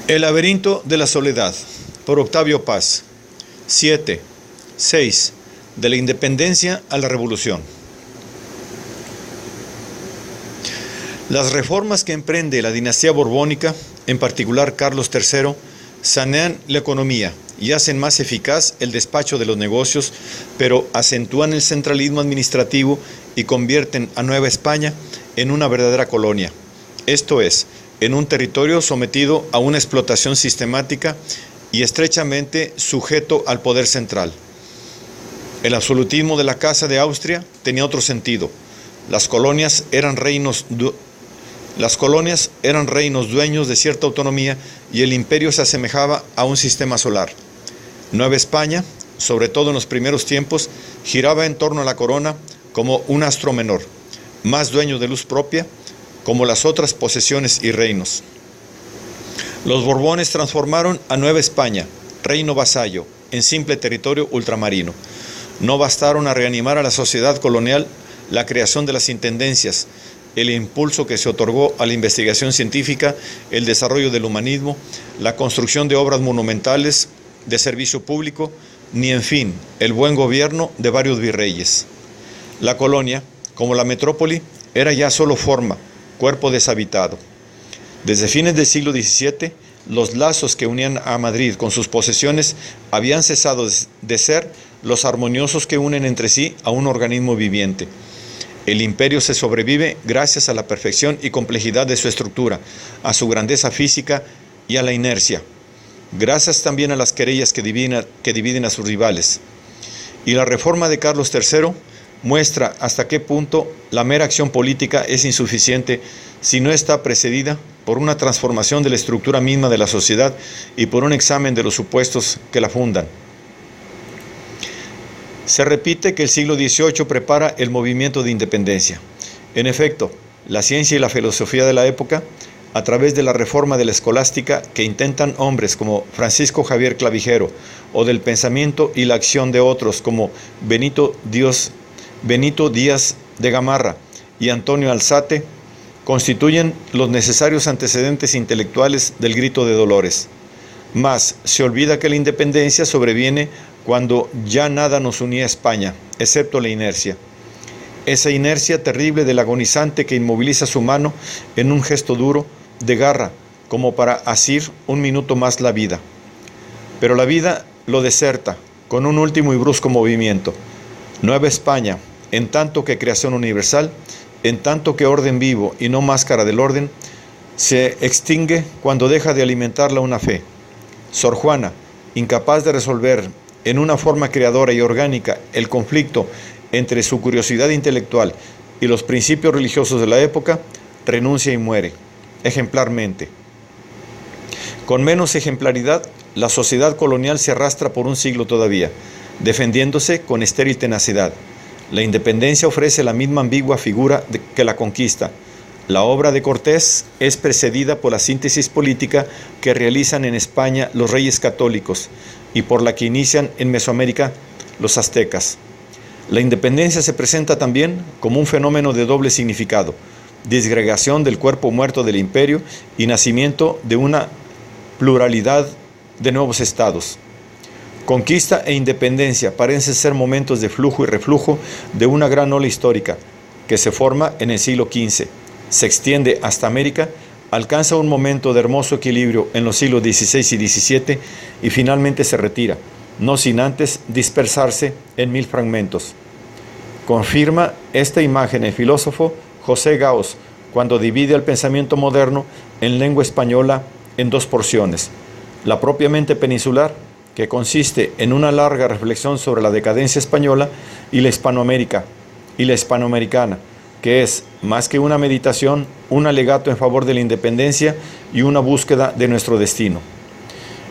El laberinto de la soledad, por Octavio Paz. 7. 6. De la independencia a la revolución. Las reformas que emprende la dinastía borbónica, en particular Carlos III, sanean la economía y hacen más eficaz el despacho de los negocios, pero acentúan el centralismo administrativo y convierten a Nueva España en una verdadera colonia, esto es, en un territorio sometido a una explotación sistemática y estrechamente sujeto al poder central. El absolutismo de la Casa de Austria tenía otro sentido. Las colonias eran reinos dueños de cierta autonomía y el imperio se asemejaba a un sistema solar. Nueva España, sobre todo en los primeros tiempos, giraba en torno a la corona como un astro menor, más dueño de luz propia, como las otras posesiones y reinos. Los Borbones transformaron a Nueva España, reino vasallo, en simple territorio ultramarino. No bastaron a reanimar a la sociedad colonial la creación de las intendencias, el impulso que se otorgó a la investigación científica, el desarrollo del humanismo, la construcción de obras monumentales de servicio público, ni en fin, el buen gobierno de varios virreyes. La colonia, como la metrópoli, era ya solo forma, cuerpo deshabitado. Desde fines del siglo XVII, los lazos que unían a Madrid con sus posesiones habían cesado de ser los armoniosos que unen entre sí a un organismo viviente. El imperio se sobrevive gracias a la perfección y complejidad de su estructura, a su grandeza física y a la inercia, gracias también a las querellas que dividen a sus rivales. Y la reforma de Carlos III muestra hasta qué punto la mera acción política es insuficiente si no está precedida por una transformación de la estructura misma de la sociedad y por un examen de los supuestos que la fundan. Se repite que el siglo XVIII prepara el movimiento de independencia. En efecto, la ciencia y la filosofía de la época, a través de la reforma de la escolástica que intentan hombres como Francisco Javier Clavijero, o del pensamiento y la acción de otros como Benito Díaz de Gamarra y Antonio Alzate, constituyen los necesarios antecedentes intelectuales del grito de Dolores. Mas se olvida que la independencia sobreviene cuando ya nada nos unía a España, excepto la inercia. Esa inercia terrible del agonizante que inmoviliza su mano en un gesto duro, de garra, como para asir un minuto más la vida. Pero la vida lo deserta, con un último y brusco movimiento. Nueva España, en tanto que creación universal, en tanto que orden vivo y no máscara del orden, se extingue cuando deja de alimentarla una fe. Sor Juana, incapaz de resolver en una forma creadora y orgánica el conflicto entre su curiosidad intelectual y los principios religiosos de la época, renuncia y muere, ejemplarmente. Con menos ejemplaridad, la sociedad colonial se arrastra por un siglo todavía, defendiéndose con estéril tenacidad. La independencia ofrece la misma ambigua figura que la conquista. La obra de Cortés es precedida por la síntesis política que realizan en España los reyes católicos y por la que inician en Mesoamérica los aztecas. La independencia se presenta también como un fenómeno de doble significado: disgregación del cuerpo muerto del imperio y nacimiento de una pluralidad de nuevos estados. Conquista e independencia parecen ser momentos de flujo y reflujo de una gran ola histórica que se forma en el siglo XV, se extiende hasta América, alcanza un momento de hermoso equilibrio en los siglos XVI y XVII y finalmente se retira, no sin antes dispersarse en 1000 fragmentos. Confirma esta imagen el filósofo José Gauss cuando divide el pensamiento moderno en lengua española en dos porciones: la propiamente peninsular, que consiste en una larga reflexión sobre la decadencia española, y la hispanoamericana, que es, más que una meditación, un alegato en favor de la independencia y una búsqueda de nuestro destino.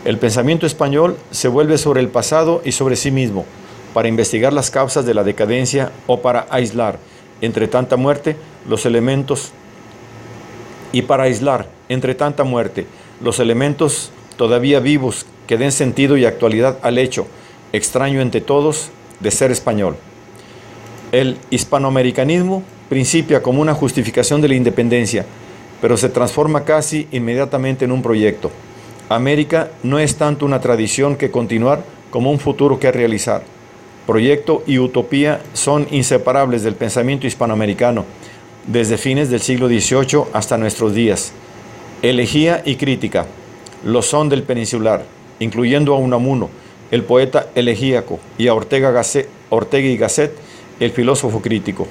El pensamiento español se vuelve sobre el pasado y sobre sí mismo, para investigar las causas de la decadencia o para aislar, entre tanta muerte, los elementos todavía vivos que den sentido y actualidad al hecho, extraño entre todos, de ser español. El hispanoamericanismo principia como una justificación de la independencia, pero se transforma casi inmediatamente en un proyecto. América no es tanto una tradición que continuar como un futuro que realizar. Proyecto y utopía son inseparables del pensamiento hispanoamericano, desde fines del siglo XVIII hasta nuestros días. Elegía y crítica lo son del peninsular, incluyendo a Unamuno, el poeta elegíaco, y a Ortega y Gasset, el filósofo crítico.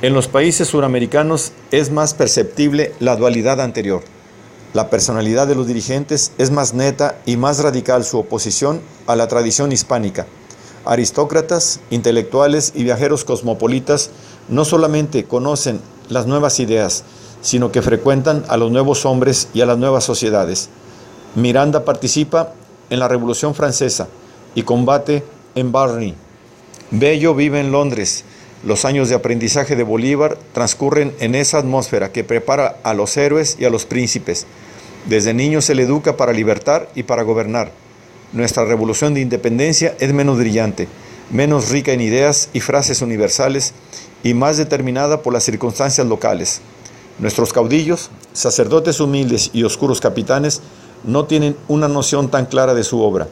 En los países suramericanos es más perceptible la dualidad anterior. La personalidad de los dirigentes es más neta y más radical su oposición a la tradición hispánica. Aristócratas, intelectuales y viajeros cosmopolitas no solamente conocen las nuevas ideas, sino que frecuentan a los nuevos hombres y a las nuevas sociedades. Miranda participa en la Revolución Francesa y combate en Barney. Bello vive en Londres. Los años de aprendizaje de Bolívar transcurren en esa atmósfera que prepara a los héroes y a los príncipes. Desde niño se le educa para libertar y para gobernar. Nuestra revolución de independencia es menos brillante, menos rica en ideas y frases universales y más determinada por las circunstancias locales. Nuestros caudillos, sacerdotes humildes y oscuros capitanes, no tienen una noción tan clara de su obra.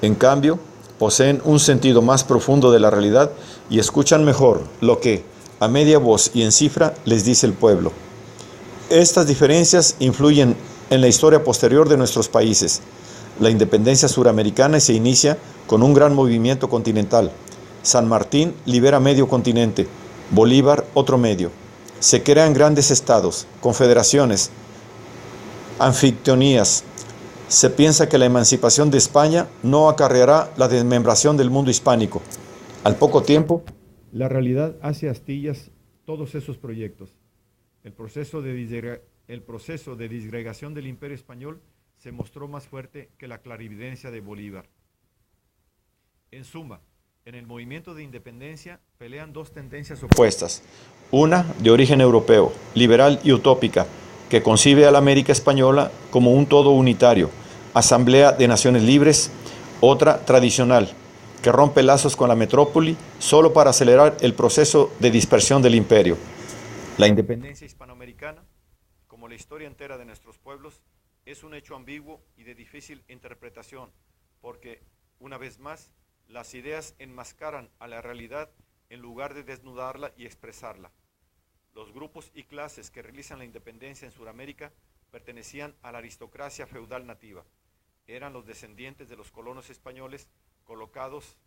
En cambio, poseen un sentido más profundo de la realidad y escuchan mejor lo que, a media voz y en cifra, les dice el pueblo. Estas diferencias influyen en la historia posterior de nuestros países. La independencia suramericana se inicia con un gran movimiento continental. San Martín libera medio continente, Bolívar otro medio. Se crean grandes estados, confederaciones, anfictionías. Se piensa que la emancipación de España no acarreará la desmembración del mundo hispánico. Al poco tiempo, la realidad hace astillas todos esos proyectos. El proceso de disgregación del Imperio Español se mostró más fuerte que la clarividencia de Bolívar. En suma, en el movimiento de independencia pelean dos tendencias opuestas. Una, de origen europeo, liberal y utópica, que concibe a la América española como un todo unitario, asamblea de naciones libres. Otra, tradicional, que rompe lazos con la metrópoli solo para acelerar el proceso de dispersión del imperio. La independencia hispanoamericana, como la historia entera de nuestros pueblos, es un hecho ambiguo y de difícil interpretación, porque, una vez más, las ideas enmascaran a la realidad en lugar de desnudarla y expresarla. Los grupos y clases que realizan la independencia en Sudamérica pertenecían a la aristocracia feudal nativa. Eran los descendientes de los colonos españoles colocados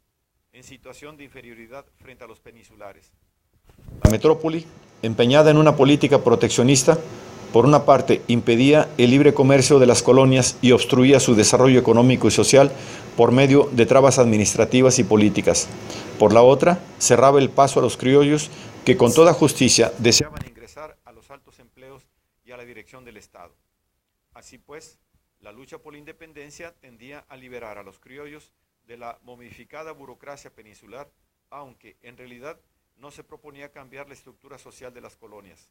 en situación de inferioridad frente a los peninsulares. La metrópoli, empeñada en una política proteccionista, por una parte impedía el libre comercio de las colonias y obstruía su desarrollo económico y social por medio de trabas administrativas y políticas. Por la otra, cerraba el paso a los criollos que con toda justicia deseaban ingresar a los altos empleos y a la dirección del Estado. Así pues, la lucha por la independencia tendía a liberar a los criollos de la momificada burocracia peninsular, aunque en realidad no se proponía cambiar la estructura social de las colonias.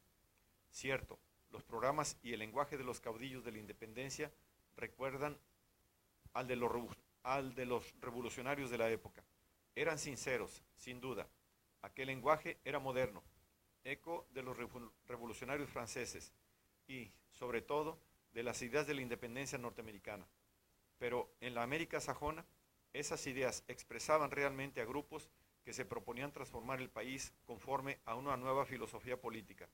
Cierto, los programas y el lenguaje de los caudillos de la independencia recuerdan al de los revolucionarios de la época. Eran sinceros, sin duda. Aquel lenguaje era moderno, eco de los revolucionarios franceses y, sobre todo, de las ideas de la independencia norteamericana. Pero en la América sajona, esas ideas expresaban realmente a grupos que se proponían transformar el país conforme a una nueva filosofía política.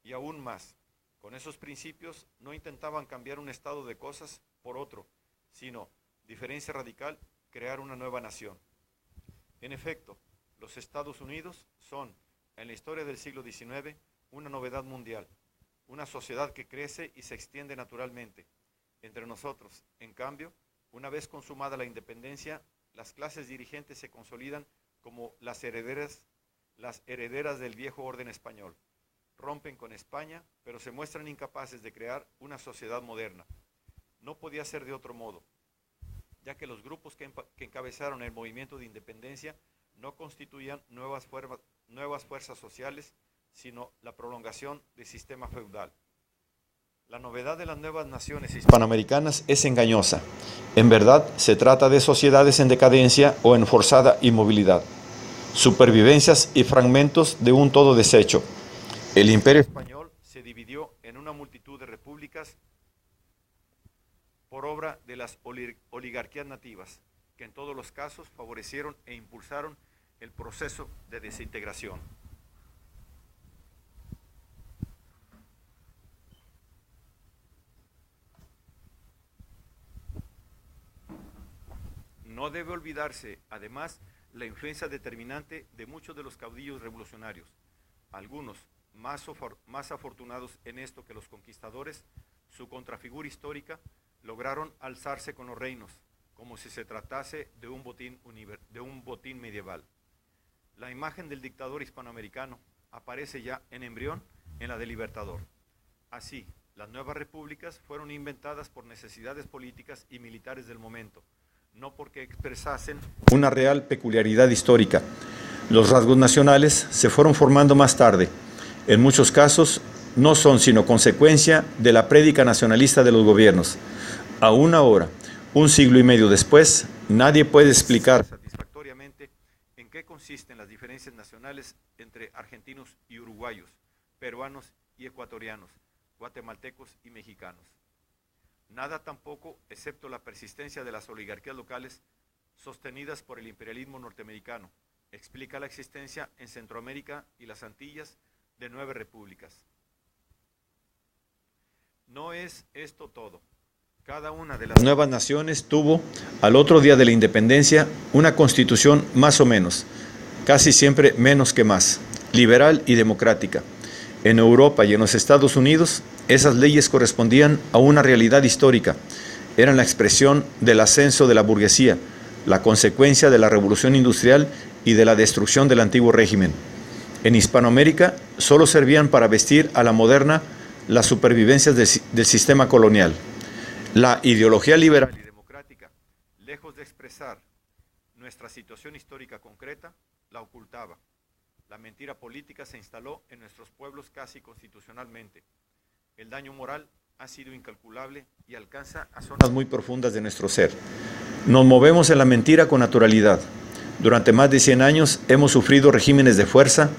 Y aún más, con esos principios no intentaban cambiar un estado de cosas por otro, sino, diferencia radical, crear una nueva nación. En efecto, los Estados Unidos son, en la historia del siglo XIX, una novedad mundial, una sociedad que crece y se extiende naturalmente. Entre nosotros, en cambio, una vez consumada la independencia, las clases dirigentes se consolidan como las herederas del viejo orden español. Rompen con España, pero se muestran incapaces de crear una sociedad moderna. No podía ser de otro modo, ya que los grupos que encabezaron el movimiento de independencia no constituían nuevas fuerzas sociales, sino la prolongación del sistema feudal. La novedad de las nuevas naciones hispanoamericanas es engañosa. En verdad, se trata de sociedades en decadencia o en forzada inmovilidad, supervivencias y fragmentos de un todo deshecho. El imperio español se dividió en una multitud de repúblicas por obra de las oligarquías nativas, que en todos los casos favorecieron e impulsaron el proceso de desintegración. No debe olvidarse, además, la influencia determinante de muchos de los caudillos revolucionarios, algunos más afortunados en esto que los conquistadores, su contrafigura histórica, lograron alzarse con los reinos, como si se tratase de un botín medieval. La imagen del dictador hispanoamericano aparece ya en embrión en la del Libertador. Así, las nuevas repúblicas fueron inventadas por necesidades políticas y militares del momento, no porque expresasen una real peculiaridad histórica. Los rasgos nacionales se fueron formando más tarde. En muchos casos no son sino consecuencia de la prédica nacionalista de los gobiernos. Aún ahora, un siglo y medio después, nadie puede explicar satisfactoriamente en qué consisten las diferencias nacionales entre argentinos y uruguayos, peruanos y ecuatorianos, guatemaltecos y mexicanos. Nada tampoco, excepto la persistencia de las oligarquías locales sostenidas por el imperialismo norteamericano, explica la existencia en Centroamérica y las Antillas de 9 repúblicas. No es esto todo. Cada una de las nuevas naciones tuvo, al otro día de la independencia, una constitución más o menos, casi siempre menos que más, liberal y democrática. En Europa y en los Estados Unidos, esas leyes correspondían a una realidad histórica, eran la expresión del ascenso de la burguesía, la consecuencia de la revolución industrial y de la destrucción del antiguo régimen. En Hispanoamérica solo servían para vestir a la moderna las supervivencias del sistema colonial. La ideología liberal y democrática, lejos de expresar nuestra situación histórica concreta, la ocultaba. La mentira política se instaló en nuestros pueblos casi constitucionalmente. El daño moral ha sido incalculable y alcanza a zonas muy profundas de nuestro ser. Nos movemos en la mentira con naturalidad. Durante más de 100 años hemos sufrido regímenes de fuerza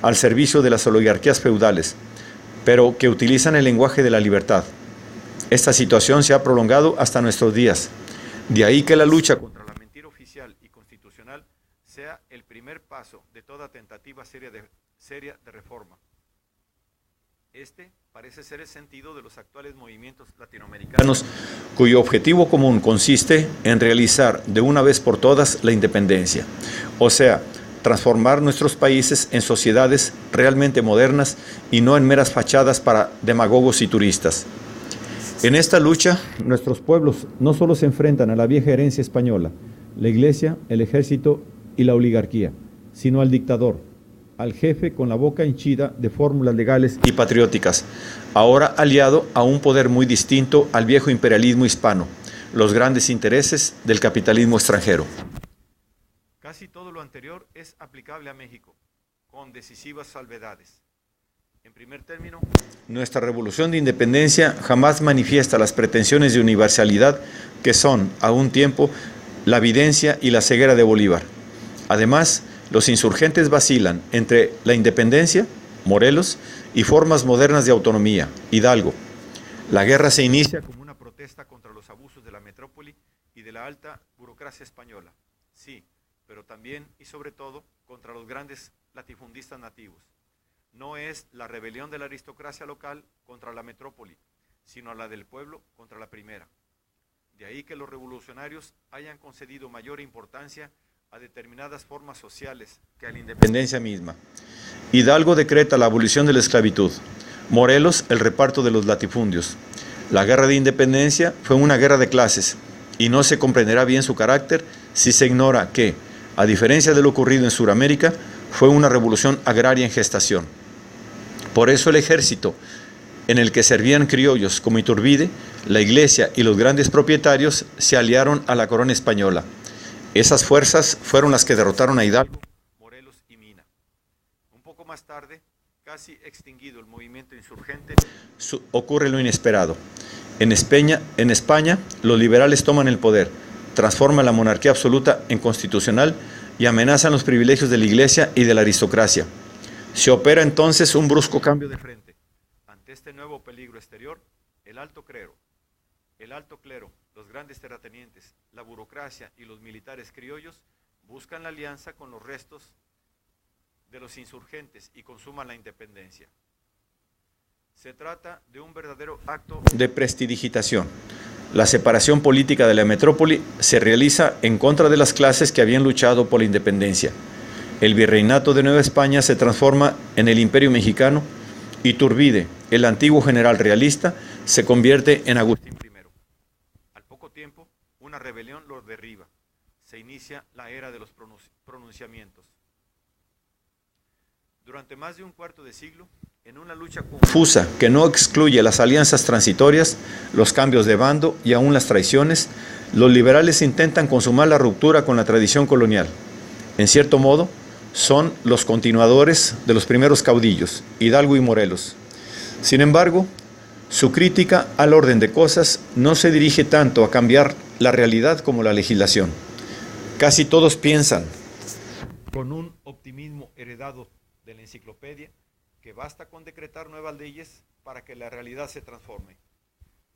al servicio de las oligarquías feudales, pero que utilizan el lenguaje de la libertad. Esta situación se ha prolongado hasta nuestros días. De ahí que la lucha contra la mentira oficial y constitucional sea el primer paso de toda tentativa seria de reforma. Este parece ser el sentido de los actuales movimientos latinoamericanos, cuyo objetivo común consiste en realizar de una vez por todas la independencia, o sea, transformar nuestros países en sociedades realmente modernas y no en meras fachadas para demagogos y turistas. En esta lucha, nuestros pueblos no solo se enfrentan a la vieja herencia española, la Iglesia, el ejército y la oligarquía, sino al dictador, al jefe con la boca henchida de fórmulas legales y patrióticas, ahora aliado a un poder muy distinto al viejo imperialismo hispano, los grandes intereses del capitalismo extranjero. Casi todo lo anterior es aplicable a México, con decisivas salvedades. En primer término, nuestra revolución de independencia jamás manifiesta las pretensiones de universalidad que son, a un tiempo, la evidencia y la ceguera de Bolívar. Además, los insurgentes vacilan entre la independencia, Morelos, y formas modernas de autonomía, Hidalgo. La guerra se inicia como una protesta contra los abusos de la metrópoli y de la alta burocracia española, sí, pero también y sobre todo contra los grandes latifundistas nativos. No es la rebelión de la aristocracia local contra la metrópoli, sino la del pueblo contra la primera. De ahí que los revolucionarios hayan concedido mayor importancia a determinadas formas sociales que a la independencia misma. Hidalgo decreta la abolición de la esclavitud, Morelos el reparto de los latifundios. La guerra de independencia fue una guerra de clases y no se comprenderá bien su carácter si se ignora que, a diferencia de lo ocurrido en Sudamérica, fue una revolución agraria en gestación. Por eso el ejército, en el que servían criollos como Iturbide, la iglesia y los grandes propietarios se aliaron a la corona española. Esas fuerzas fueron las que derrotaron a Hidalgo, Morelos y Mina. Un poco más tarde, casi extinguido el movimiento insurgente, ocurre lo inesperado. En España, los liberales toman el poder, transforman la monarquía absoluta en constitucional y amenazan los privilegios de la iglesia y de la aristocracia. Se opera entonces un brusco cambio de frente. Ante este nuevo peligro exterior, el alto clero, El alto clero, los grandes terratenientes, la burocracia y los militares criollos buscan la alianza con los restos de los insurgentes y consuman la independencia. Se trata de un verdadero acto de prestidigitación. La separación política de la metrópoli se realiza en contra de las clases que habían luchado por la independencia. El virreinato de Nueva España se transforma en el Imperio Mexicano. Iturbide, el antiguo general realista, se convierte en Agustín I. Al poco tiempo, una rebelión lo derriba. Se inicia la era de los pronunciamientos. Durante más de un cuarto de siglo, en una lucha confusa que no excluye las alianzas transitorias, los cambios de bando y aún las traiciones, los liberales intentan consumar la ruptura con la tradición colonial. En cierto modo, son los continuadores de los primeros caudillos, Hidalgo y Morelos. Sin embargo, su crítica al orden de cosas no se dirige tanto a cambiar la realidad como la legislación. Casi todos piensan, con un optimismo heredado de la enciclopedia, que basta con decretar nuevas leyes para que la realidad se transforme.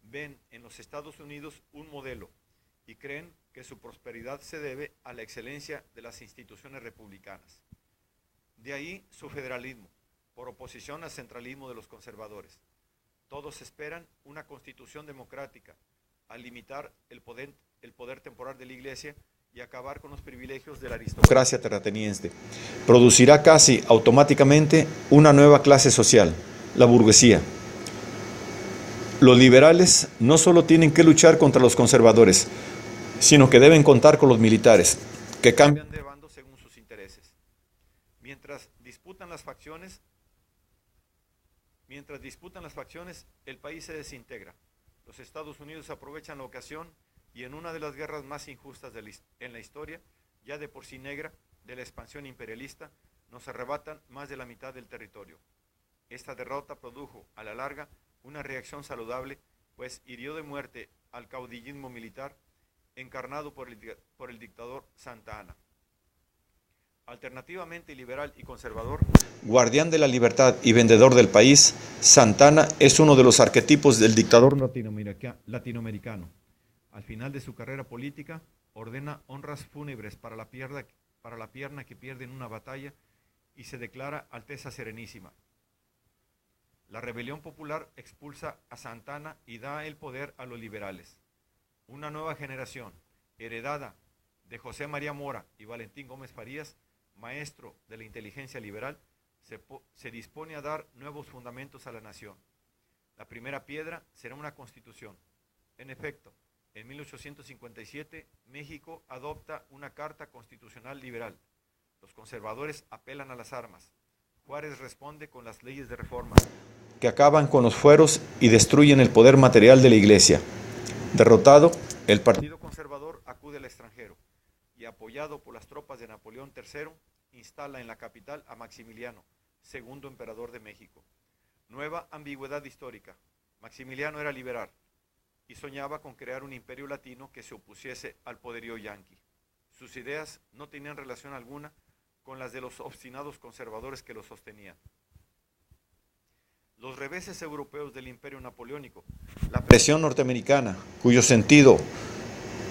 Ven en los Estados Unidos un modelo y creen que su prosperidad se debe a la excelencia de las instituciones republicanas. De ahí su federalismo, por oposición al centralismo de los conservadores. Todos esperan una constitución democrática, al limitar el poder temporal de la Iglesia y acabar con los privilegios de la aristocracia terrateniense. Producirá casi automáticamente una nueva clase social, la burguesía. Los liberales no solo tienen que luchar contra los conservadores, sino que deben contar con los militares, que cambian de bando según sus intereses. Mientras disputan las facciones, el país se desintegra. Los Estados Unidos aprovechan la ocasión y en una de las guerras más injustas en la historia, ya de por sí negra, de la expansión imperialista, nos arrebatan más de la mitad del territorio. Esta derrota produjo, a la larga, una reacción saludable, pues hirió de muerte al caudillismo militar encarnado por el dictador Santa Anna. Alternativamente liberal y conservador, guardián de la libertad y vendedor del país, Santa Anna es uno de los arquetipos del dictador latinoamericano. Al final de su carrera política, ordena honras fúnebres para la pierna que pierde en una batalla y se declara Alteza Serenísima. La rebelión popular expulsa a Santa Anna y da el poder a los liberales. Una nueva generación, heredada de José María Mora y Valentín Gómez Farías, maestro de la inteligencia liberal, se dispone a dar nuevos fundamentos a la nación. La primera piedra será una constitución. En efecto, en 1857, México adopta una carta constitucional liberal. Los conservadores apelan a las armas. Juárez responde con las leyes de reforma, que acaban con los fueros y destruyen el poder material de la Iglesia. Derrotado, el Partido Conservador acude al extranjero y, apoyado por las tropas de Napoleón III, instala en la capital a Maximiliano, segundo emperador de México. Nueva ambigüedad histórica. Maximiliano era liberal y soñaba con crear un imperio latino que se opusiese al poderío yanqui. Sus ideas no tenían relación alguna con las de los obstinados conservadores que lo sostenían. Los reveses europeos del imperio napoleónico, la presión norteamericana, cuyo sentido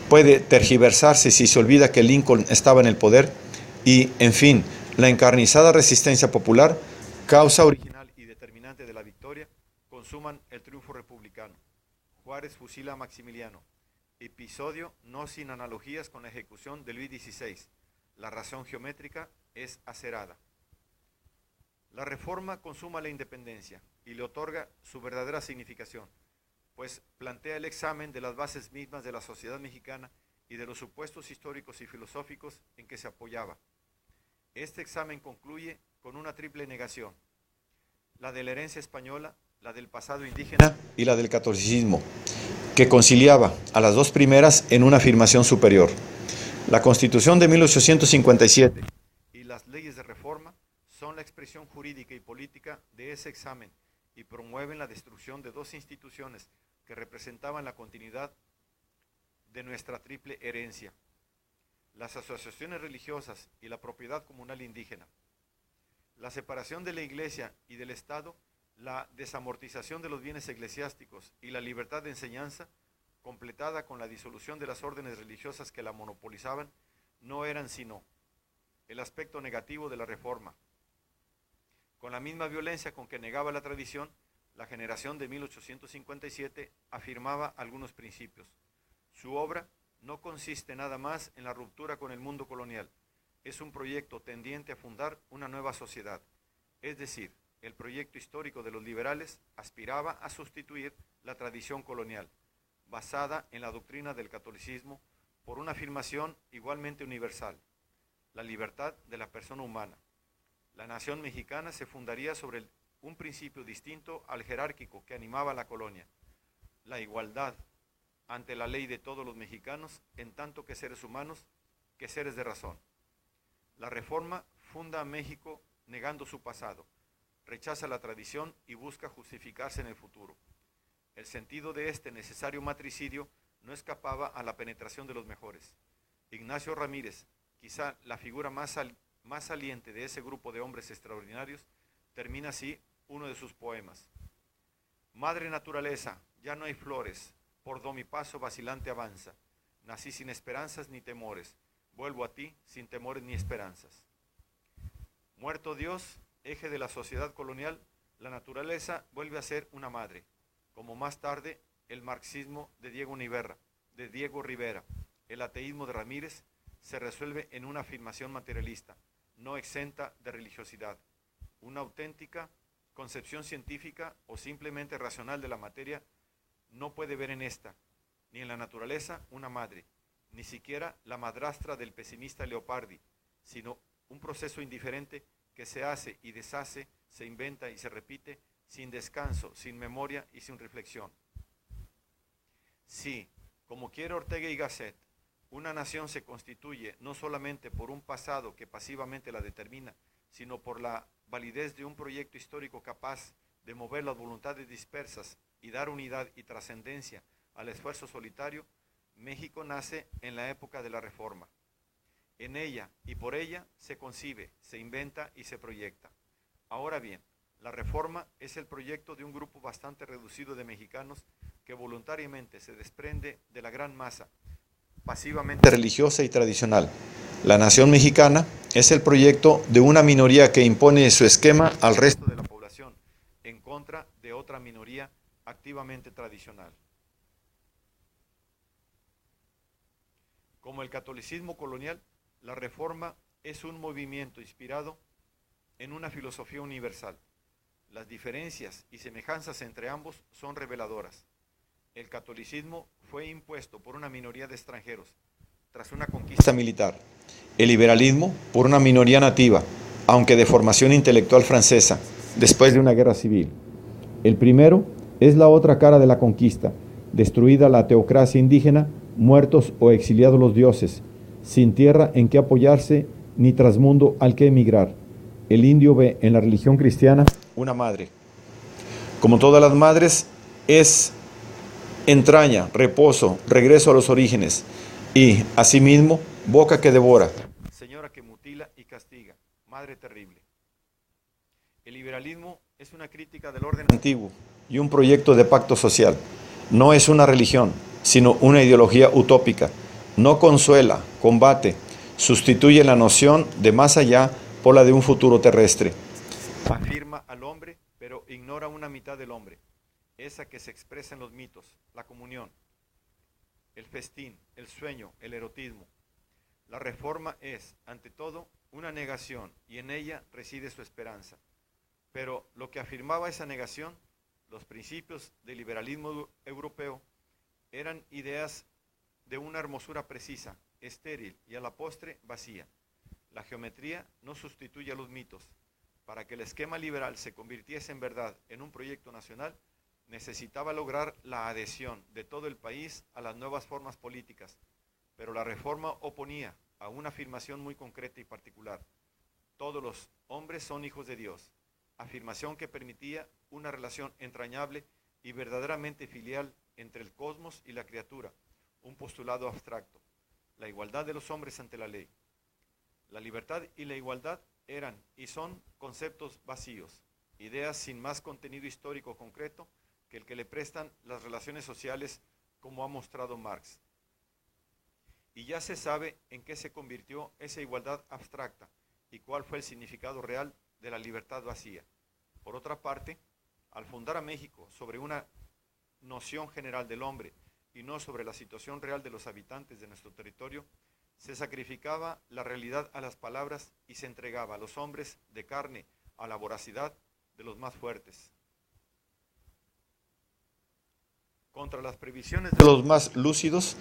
puede tergiversarse si se olvida que Lincoln estaba en el poder, y, en fin, la encarnizada resistencia popular, causa original y determinante de la victoria, consuman el triunfo republicano. Juárez fusila a Maximiliano. Episodio no sin analogías con la ejecución de Luis XVI. La razón geométrica es acerada. La reforma consuma la independencia y le otorga su verdadera significación, pues plantea el examen de las bases mismas de la sociedad mexicana y de los supuestos históricos y filosóficos en que se apoyaba. Este examen concluye con una triple negación: la de la herencia española, la del pasado indígena y la del catolicismo, que conciliaba a las dos primeras en una afirmación superior. La Constitución de 1857 y las leyes de reforma son la expresión jurídica y política de ese examen y promueven la destrucción de dos instituciones que representaban la continuidad de nuestra triple herencia: las asociaciones religiosas y la propiedad comunal indígena. La separación de la Iglesia y del Estado, la desamortización de los bienes eclesiásticos y la libertad de enseñanza completada con la disolución de las órdenes religiosas que la monopolizaban, no eran sino el aspecto negativo de la reforma. Con la misma violencia con que negaba la tradición, la generación de 1857 afirmaba algunos principios. Su obra no consiste nada más en la ruptura con el mundo colonial, es un proyecto tendiente a fundar una nueva sociedad, es decir, el proyecto histórico de los liberales aspiraba a sustituir la tradición colonial, basada en la doctrina del catolicismo, por una afirmación igualmente universal, la libertad de la persona humana. La nación mexicana se fundaría sobre un principio distinto al jerárquico que animaba la colonia, la igualdad ante la ley de todos los mexicanos, en tanto que seres humanos, que seres de razón. La reforma funda a México negando su pasado, rechaza la tradición y busca justificarse en el futuro. El sentido de este necesario matricidio no escapaba a la penetración de los mejores. Ignacio Ramírez, quizá la figura más saliente de ese grupo de hombres extraordinarios, termina así uno de sus poemas. Madre naturaleza, ya no hay flores, por do mi paso vacilante avanza. Nací sin esperanzas ni temores, vuelvo a ti sin temores ni esperanzas. Muerto Dios, eje de la sociedad colonial, la naturaleza vuelve a ser una madre, como más tarde el marxismo de Diego Rivera, el ateísmo de Ramírez, se resuelve en una afirmación materialista, no exenta de religiosidad. Una auténtica concepción científica o simplemente racional de la materia no puede ver en esta, ni en la naturaleza, una madre, ni siquiera la madrastra del pesimista Leopardi, sino un proceso indiferente que se hace y deshace, se inventa y se repite, sin descanso, sin memoria y sin reflexión. Sí, como quiere Ortega y Gasset, una nación se constituye no solamente por un pasado que pasivamente la determina, sino por la validez de un proyecto histórico capaz de mover las voluntades dispersas y dar unidad y trascendencia al esfuerzo solitario. México nace en la época de la Reforma. En ella y por ella se concibe, se inventa y se proyecta. Ahora bien, la Reforma es el proyecto de un grupo bastante reducido de mexicanos que voluntariamente se desprende de la gran masa, pasivamente religiosa y tradicional. La nación mexicana es el proyecto de una minoría que impone su esquema al resto de la población, en contra de otra minoría activamente tradicional. Como el catolicismo colonial, la Reforma es un movimiento inspirado en una filosofía universal. Las diferencias y semejanzas entre ambos son reveladoras. El catolicismo fue impuesto por una minoría de extranjeros tras una conquista militar. El liberalismo por una minoría nativa, aunque de formación intelectual francesa, después de una guerra civil. El primero es la otra cara de la conquista, destruida la teocracia indígena, muertos o exiliados los dioses, sin tierra en que apoyarse ni trasmundo al que emigrar. El indio ve en la religión cristiana una madre. Como todas las madres, es entraña, reposo, regreso a los orígenes y, asimismo, boca que devora, señora que mutila y castiga, madre terrible. El liberalismo es una crítica del orden antiguo y un proyecto de pacto social. No es una religión, sino una ideología utópica. No consuela, combate, sustituye la noción de más allá por la de un futuro terrestre. Afirma al hombre, pero ignora una mitad del hombre, esa que se expresa en los mitos, la comunión, el festín, el sueño, el erotismo. La Reforma es, ante todo, una negación y en ella reside su esperanza. Pero lo que afirmaba esa negación, los principios del liberalismo europeo, eran ideas de una hermosura precisa, estéril y a la postre vacía. La geometría no sustituye a los mitos. Para que el esquema liberal se convirtiese en verdad en un proyecto nacional, necesitaba lograr la adhesión de todo el país a las nuevas formas políticas, pero la Reforma oponía a una afirmación muy concreta y particular. Todos los hombres son hijos de Dios, afirmación que permitía una relación entrañable y verdaderamente filial entre el cosmos y la criatura, un postulado abstracto, la igualdad de los hombres ante la ley. La libertad y la igualdad eran y son conceptos vacíos, ideas sin más contenido histórico concreto que el que le prestan las relaciones sociales como ha mostrado Marx. Y ya se sabe en qué se convirtió esa igualdad abstracta y cuál fue el significado real de la libertad vacía. Por otra parte, al fundar a México sobre una noción general del hombre y no sobre la situación real de los habitantes de nuestro territorio, se sacrificaba la realidad a las palabras y se entregaba a los hombres de carne a la voracidad de los más fuertes. Contra las previsiones de los más lúcidos,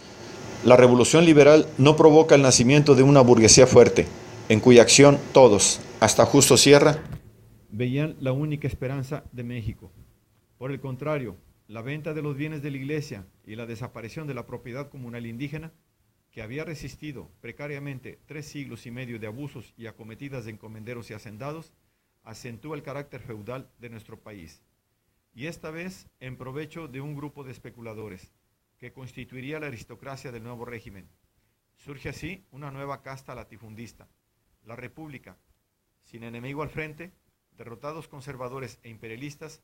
la revolución liberal no provoca el nacimiento de una burguesía fuerte, en cuya acción todos, hasta Justo Sierra, veían la única esperanza de México. Por el contrario, la venta de los bienes de la Iglesia y la desaparición de la propiedad comunal indígena, que había resistido precariamente 3 siglos y medio de abusos y acometidas de encomenderos y hacendados, acentúa el carácter feudal de nuestro país. Y esta vez en provecho de un grupo de especuladores, que constituiría la aristocracia del nuevo régimen. Surge así una nueva casta latifundista, la República. Sin enemigo al frente, derrotados conservadores e imperialistas,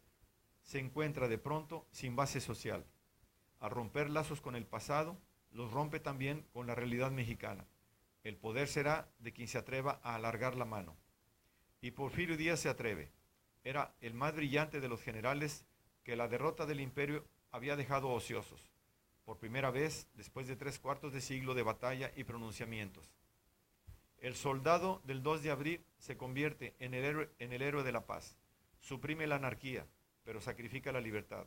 se encuentra de pronto sin base social. Al romper lazos con el pasado, los rompe también con la realidad mexicana. El poder será de quien se atreva a alargar la mano. Y Porfirio Díaz se atreve. Era el más brillante de los generales que la derrota del imperio había dejado ociosos. Por primera vez, después de 3/4 de siglo de batalla y pronunciamientos. El soldado del 2 de abril se convierte en el héroe de la paz. Suprime la anarquía, pero sacrifica la libertad.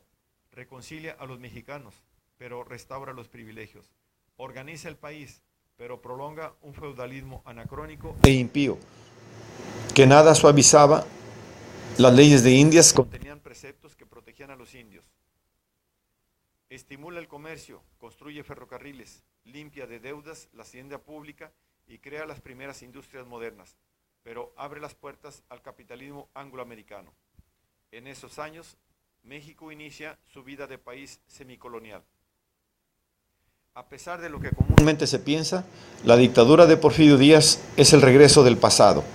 Reconcilia a los mexicanos, pero restaura los privilegios. Organiza el país, pero prolonga un feudalismo anacrónico e impío, que nada suavizaba. Las leyes de Indias contenían preceptos que protegían a los indios. Estimula el comercio, construye ferrocarriles, limpia de deudas la hacienda pública y crea las primeras industrias modernas, pero abre las puertas al capitalismo angloamericano. En esos años, México inicia su vida de país semicolonial. A pesar de lo que comúnmente se piensa, la dictadura de Porfirio Díaz es el regreso del pasado.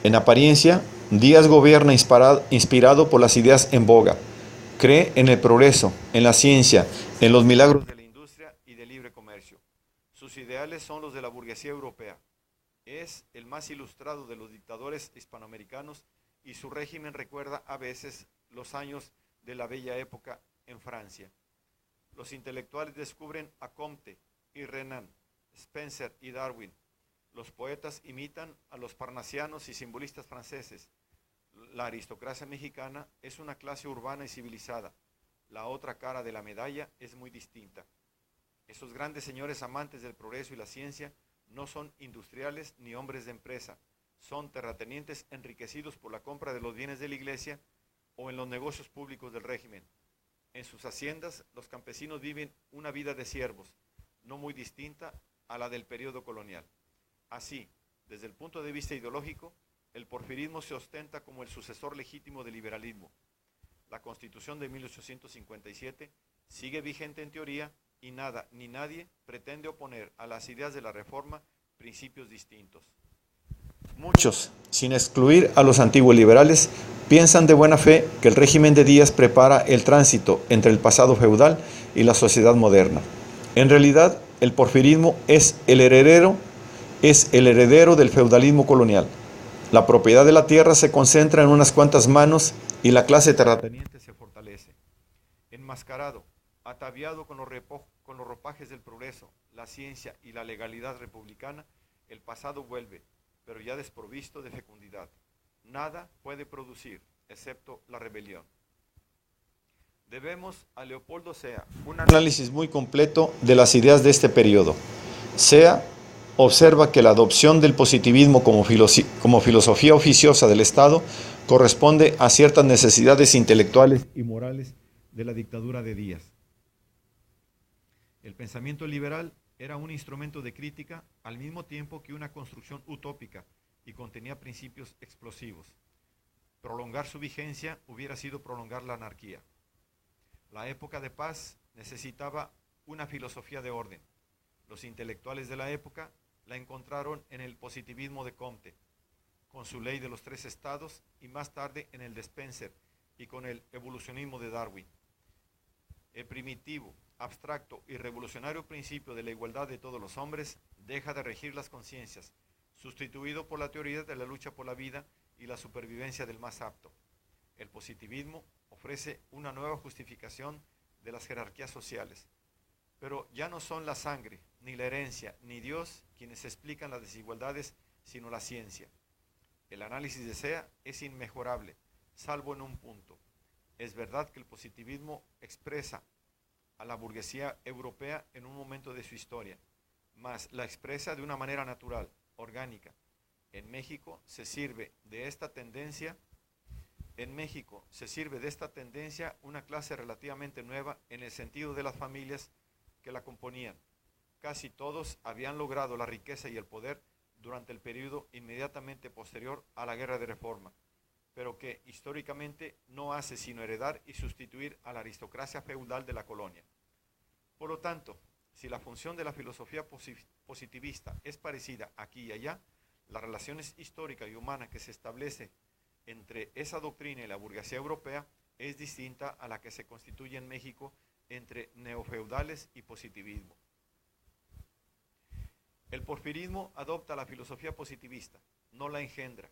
En apariencia, Díaz gobierna inspirado por las ideas en boga. Cree en el progreso, en la ciencia, en los milagros de la industria y del libre comercio. Sus ideales son los de la burguesía europea. Es el más ilustrado de los dictadores hispanoamericanos y su régimen recuerda a veces los años de la bella época en Francia. Los intelectuales descubren a Comte y Renan, Spencer y Darwin. Los poetas imitan a los parnasianos y simbolistas franceses. La aristocracia mexicana es una clase urbana y civilizada. La otra cara de la medalla es muy distinta. Esos grandes señores amantes del progreso y la ciencia no son industriales ni hombres de empresa. Son terratenientes enriquecidos por la compra de los bienes de la Iglesia o en los negocios públicos del régimen. En sus haciendas, los campesinos viven una vida de siervos, no muy distinta a la del periodo colonial. Así, desde el punto de vista ideológico, el porfirismo se ostenta como el sucesor legítimo del liberalismo. La Constitución de 1857 sigue vigente en teoría y nada ni nadie pretende oponer a las ideas de la Reforma principios distintos. Muchos, sin excluir a los antiguos liberales, piensan de buena fe que el régimen de Díaz prepara el tránsito entre el pasado feudal y la sociedad moderna. En realidad, el porfirismo es el heredero del feudalismo colonial. La propiedad de la tierra se concentra en unas cuantas manos y la clase terrateniente se fortalece. Enmascarado, ataviado con los ropajes del progreso, la ciencia y la legalidad republicana, el pasado vuelve, pero ya desprovisto de fecundidad. Nada puede producir, excepto la rebelión. Debemos a Leopoldo Sea un análisis muy completo de las ideas de este periodo. Sea observa que la adopción del positivismo como filosofía oficiosa del Estado corresponde a ciertas necesidades intelectuales y morales de la dictadura de Díaz. El pensamiento liberal era un instrumento de crítica al mismo tiempo que una construcción utópica y contenía principios explosivos. Prolongar su vigencia hubiera sido prolongar la anarquía. La época de paz necesitaba una filosofía de orden. Los intelectuales de la época la encontraron en el positivismo de Comte, con su ley de los 3 estados y más tarde en el de Spencer y con el evolucionismo de Darwin. el primitivo, abstracto y revolucionario principio de la igualdad de todos los hombres deja de regir las conciencias, sustituido por la teoría de la lucha por la vida y la supervivencia del más apto. El positivismo ofrece una nueva justificación de las jerarquías sociales, pero ya no son la sangre, ni la herencia, ni Dios quienes explican las desigualdades, sino la ciencia. El análisis de SEA es inmejorable, salvo en un punto. Es verdad que el positivismo expresa a la burguesía europea en un momento de su historia, mas la expresa de una manera natural, orgánica. En México se sirve de esta tendencia una clase relativamente nueva en el sentido de las familias que la componían. Casi todos habían logrado la riqueza y el poder durante el periodo inmediatamente posterior a la Guerra de Reforma, pero que históricamente no hace sino heredar y sustituir a la aristocracia feudal de la colonia. Por lo tanto, si la función de la filosofía positivista es parecida aquí y allá, las relaciones históricas y humanas que se establece entre esa doctrina y la burguesía europea es distinta a la que se constituye en México entre neofeudales y positivismo. El porfirismo adopta la filosofía positivista, no la engendra.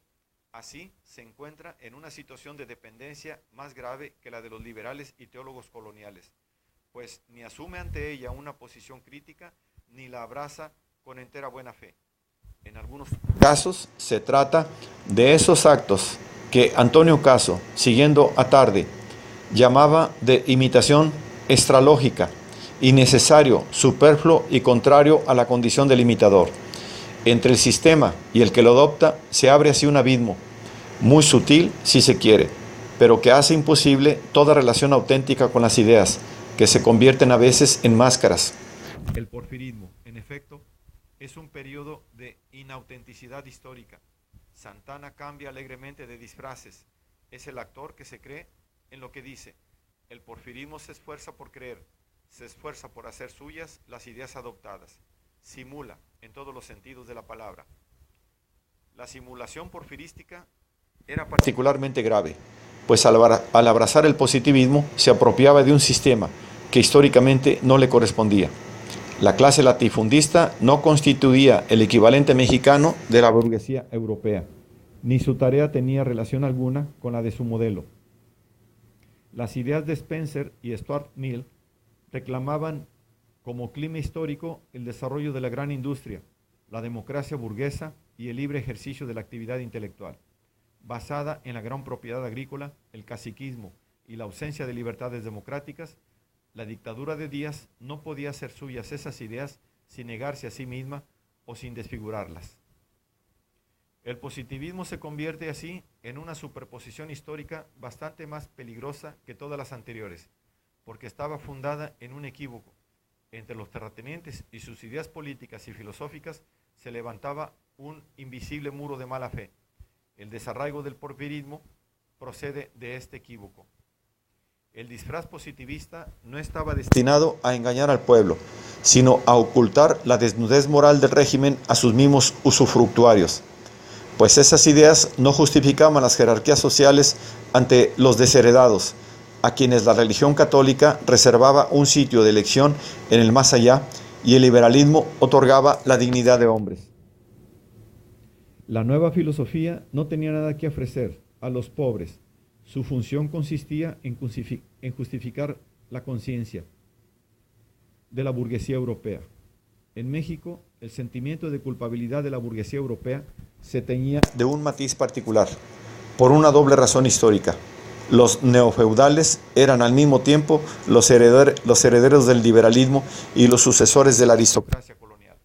Así se encuentra en una situación de dependencia más grave que la de los liberales y teólogos coloniales, pues ni asume ante ella una posición crítica ni la abraza con entera buena fe. En algunos casos se trata de esos actos que Antonio Caso, siguiendo a Tarde, llamaba de imitación extralógica, innecesario, superfluo y contrario a la condición del imitador. Entre el sistema y el que lo adopta se abre así un abismo, muy sutil si se quiere, pero que hace imposible toda relación auténtica con las ideas, que se convierten a veces en máscaras. El porfirismo, en efecto, es un periodo de inautenticidad histórica. Santana cambia alegremente de disfraces. Es el actor que se cree en lo que dice. El porfirismo se esfuerza por creer, se esfuerza por hacer suyas las ideas adoptadas. Simula en todos los sentidos de la palabra. La simulación porfirística era particularmente grave, pues al abrazar el positivismo se apropiaba de un sistema que históricamente no le correspondía. La clase latifundista no constituía el equivalente mexicano de la burguesía europea, ni su tarea tenía relación alguna con la de su modelo. Las ideas de Spencer y Stuart Mill reclamaban como clima histórico el desarrollo de la gran industria, la democracia burguesa y el libre ejercicio de la actividad intelectual, basada en la gran propiedad agrícola, el caciquismo y la ausencia de libertades democráticas. La dictadura de Díaz no podía hacer suyas esas ideas sin negarse a sí misma o sin desfigurarlas. El positivismo se convierte así en una superposición histórica bastante más peligrosa que todas las anteriores, porque estaba fundada en un equívoco. Entre los terratenientes y sus ideas políticas y filosóficas se levantaba un invisible muro de mala fe. El desarraigo del porfirismo procede de este equívoco. El disfraz positivista no estaba destinado a engañar al pueblo, sino a ocultar la desnudez moral del régimen a sus mismos usufructuarios, pues esas ideas no justificaban las jerarquías sociales ante los desheredados, a quienes la religión católica reservaba un sitio de elección en el más allá y el liberalismo otorgaba la dignidad de hombres. La nueva filosofía no tenía nada que ofrecer a los pobres. Su función consistía en justificar la conciencia de la burguesía europea. En México, el sentimiento de culpabilidad de la burguesía europea se teñía de un matiz particular, por una doble razón histórica. Los neofeudales eran al mismo tiempo los herederos del liberalismo y los sucesores de la aristocracia colonial.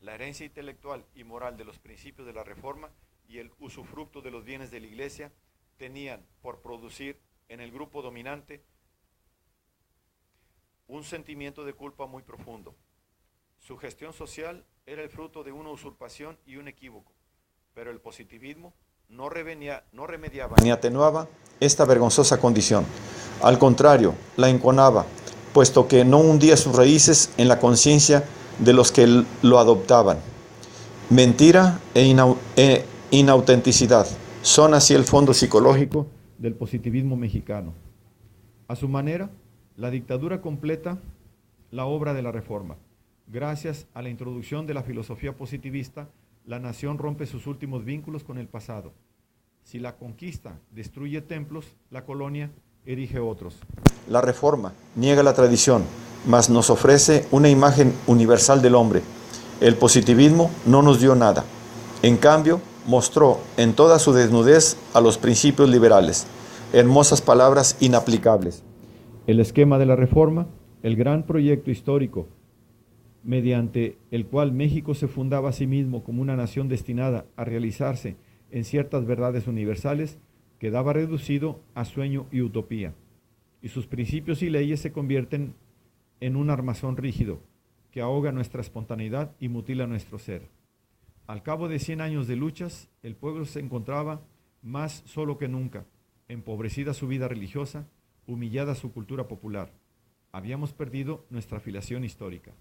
La herencia intelectual y moral de los principios de la Reforma y el usufructo de los bienes de la Iglesia tenían por producir en el grupo dominante un sentimiento de culpa muy profundo. Su gestión social era el fruto de una usurpación y un equívoco, pero el positivismo no remediaba ni atenuaba esta vergonzosa condición. Al contrario, la enconaba, puesto que no hundía sus raíces en la conciencia de los que lo adoptaban. Mentira e inautenticidad son así el fondo psicológico del positivismo mexicano. A su manera, La dictadura completa la obra de la reforma. Gracias a la introducción de la filosofía positivista, la nación rompe sus últimos vínculos con el pasado. Si la conquista destruye templos, la colonia erige otros. La reforma niega la tradición, mas nos ofrece una imagen universal del hombre. El positivismo no nos dio nada. En cambio, mostró en toda su desnudez a los principios liberales, hermosas palabras inaplicables. El esquema de la reforma, el gran proyecto histórico mediante el cual México se fundaba a sí mismo como una nación destinada a realizarse en ciertas verdades universales, quedaba reducido a sueño y utopía, y sus principios y leyes se convierten en un armazón rígido que ahoga nuestra espontaneidad y mutila nuestro ser. Al cabo de 100 años de luchas, el pueblo se encontraba más solo que nunca, empobrecida su vida religiosa, humillada su cultura popular. Habíamos perdido nuestra afiliación histórica.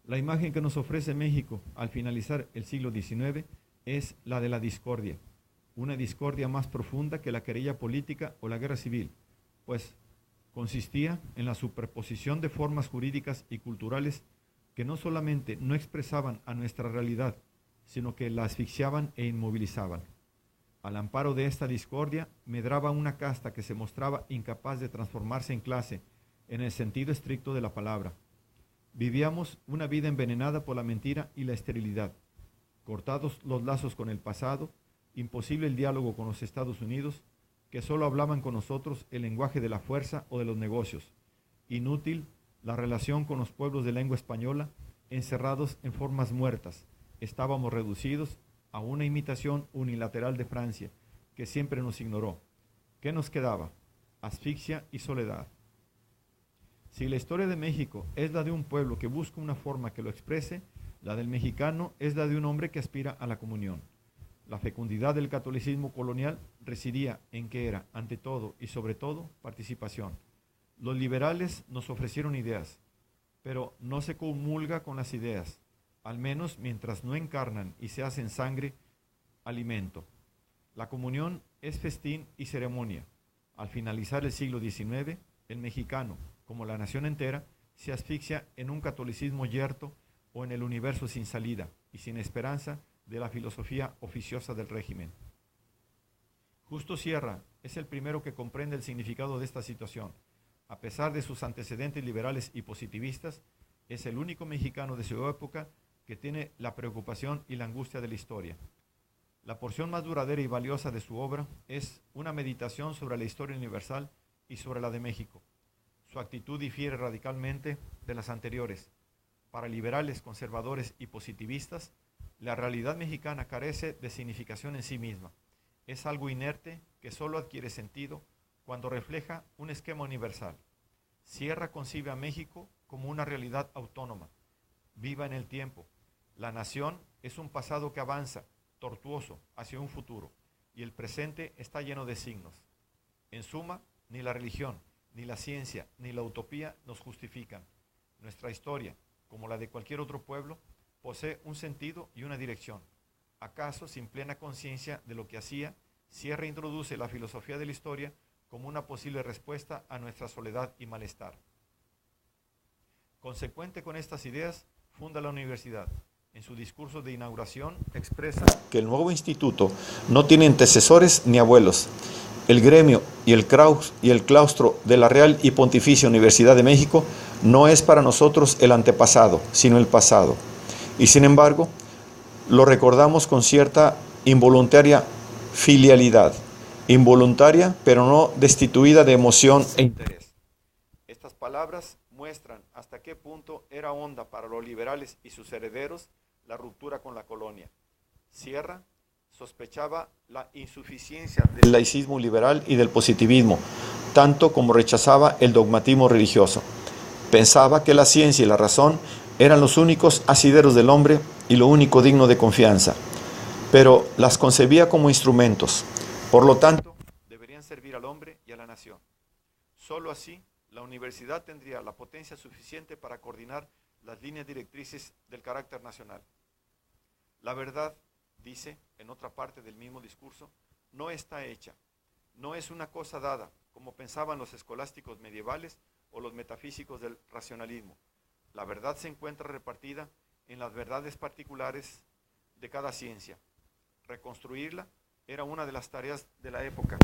La imagen que nos ofrece México al finalizar el siglo XIX es la de la discordia, una discordia más profunda que la querella política o la guerra civil, pues consistía en la superposición de formas jurídicas y culturales que no solamente no expresaban a nuestra realidad, sino que la asfixiaban e inmovilizaban. Al amparo de esta discordia medraba una casta que se mostraba incapaz de transformarse en clase en el sentido estricto de la palabra. Vivíamos una vida envenenada por la mentira y la esterilidad. Cortados los lazos con el pasado, imposible el diálogo con los Estados Unidos, que solo hablaban con nosotros el lenguaje de la fuerza o de los negocios. Inútil la relación con los pueblos de lengua española, encerrados en formas muertas. Estábamos reducidos a una imitación unilateral de Francia, que siempre nos ignoró. ¿Qué nos quedaba? Asfixia y soledad. Si la historia de México es la de un pueblo que busca una forma que lo exprese, la del mexicano es la de un hombre que aspira a la comunión. La fecundidad del catolicismo colonial residía en que era, ante todo y sobre todo, participación. Los liberales nos ofrecieron ideas, pero no se comulga con las ideas, al menos mientras no encarnan y se hacen sangre, alimento. La comunión es festín y ceremonia. Al finalizar el siglo XIX, el mexicano, como la nación entera, se asfixia en un catolicismo yerto o en el universo sin salida y sin esperanza de la filosofía oficiosa del régimen. Justo Sierra es el primero que comprende el significado de esta situación. A pesar de sus antecedentes liberales y positivistas, es el único mexicano de su época que tiene la preocupación y la angustia de la historia. La porción más duradera y valiosa de su obra es una meditación sobre la historia universal y sobre la de México. Su actitud difiere radicalmente de las anteriores. Para liberales, conservadores y positivistas, la realidad mexicana carece de significación en sí misma. Es algo inerte que solo adquiere sentido cuando refleja un esquema universal. Sierra concibe a México como una realidad autónoma, viva en el tiempo. La nación es un pasado que avanza, tortuoso, hacia un futuro, y el presente está lleno de signos. En suma, ni la religión, ni la ciencia, ni la utopía nos justifican. Nuestra historia, como la de cualquier otro pueblo, posee un sentido y una dirección. ¿Acaso, sin plena conciencia de lo que hacía, Sierra introduce la filosofía de la historia como una posible respuesta a nuestra soledad y malestar? Consecuente con estas ideas, funda la universidad. En su discurso de inauguración expresa que el nuevo instituto no tiene antecesores ni abuelos. El gremio y el claustro de la Real y Pontificia Universidad de México no es para nosotros el antepasado, sino el pasado. Y sin embargo, lo recordamos con cierta involuntaria filialidad, involuntaria pero no destituida de emoción e interés. Estas palabras muestran hasta qué punto era honda para los liberales y sus herederos la ruptura con la colonia. Sierra sospechaba la insuficiencia del laicismo liberal y del positivismo, tanto como rechazaba el dogmatismo religioso. Pensaba que la ciencia y la razón eran los únicos asideros del hombre y lo único digno de confianza, pero las concebía como instrumentos. Por lo tanto, deberían servir al hombre y a la nación. Solo así, la universidad tendría la potencia suficiente para coordinar las líneas directrices del carácter nacional. La verdad, dice en otra parte del mismo discurso, no está hecha, no es una cosa dada, como como pensaban los escolásticos medievales o los metafísicos del racionalismo. La verdad se encuentra repartida en las verdades particulares de cada ciencia. Reconstruirla era una de las tareas de la época.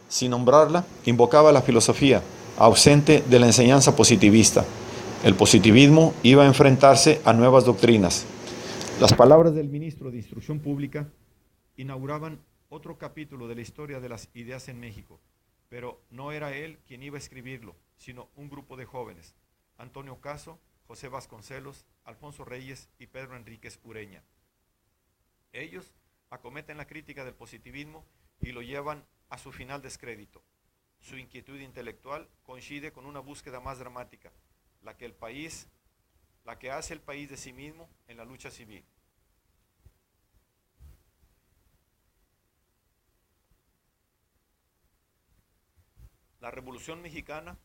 Sin nombrarla, invocaba la filosofía, ausente de la enseñanza positivista. El positivismo iba a enfrentarse a nuevas doctrinas. Las palabras del ministro de Instrucción Pública inauguraban otro capítulo de la historia de las ideas en México, pero no era él quien iba a escribirlo, sino un grupo de jóvenes: Antonio Caso, José Vasconcelos, Alfonso Reyes y Pedro Enríquez Ureña. Ellos acometen la crítica del positivismo y lo llevan a su final descrédito. Su inquietud intelectual coincide con una búsqueda más dramática, la que hace el país de sí mismo en la lucha civil. La Revolución Mexicana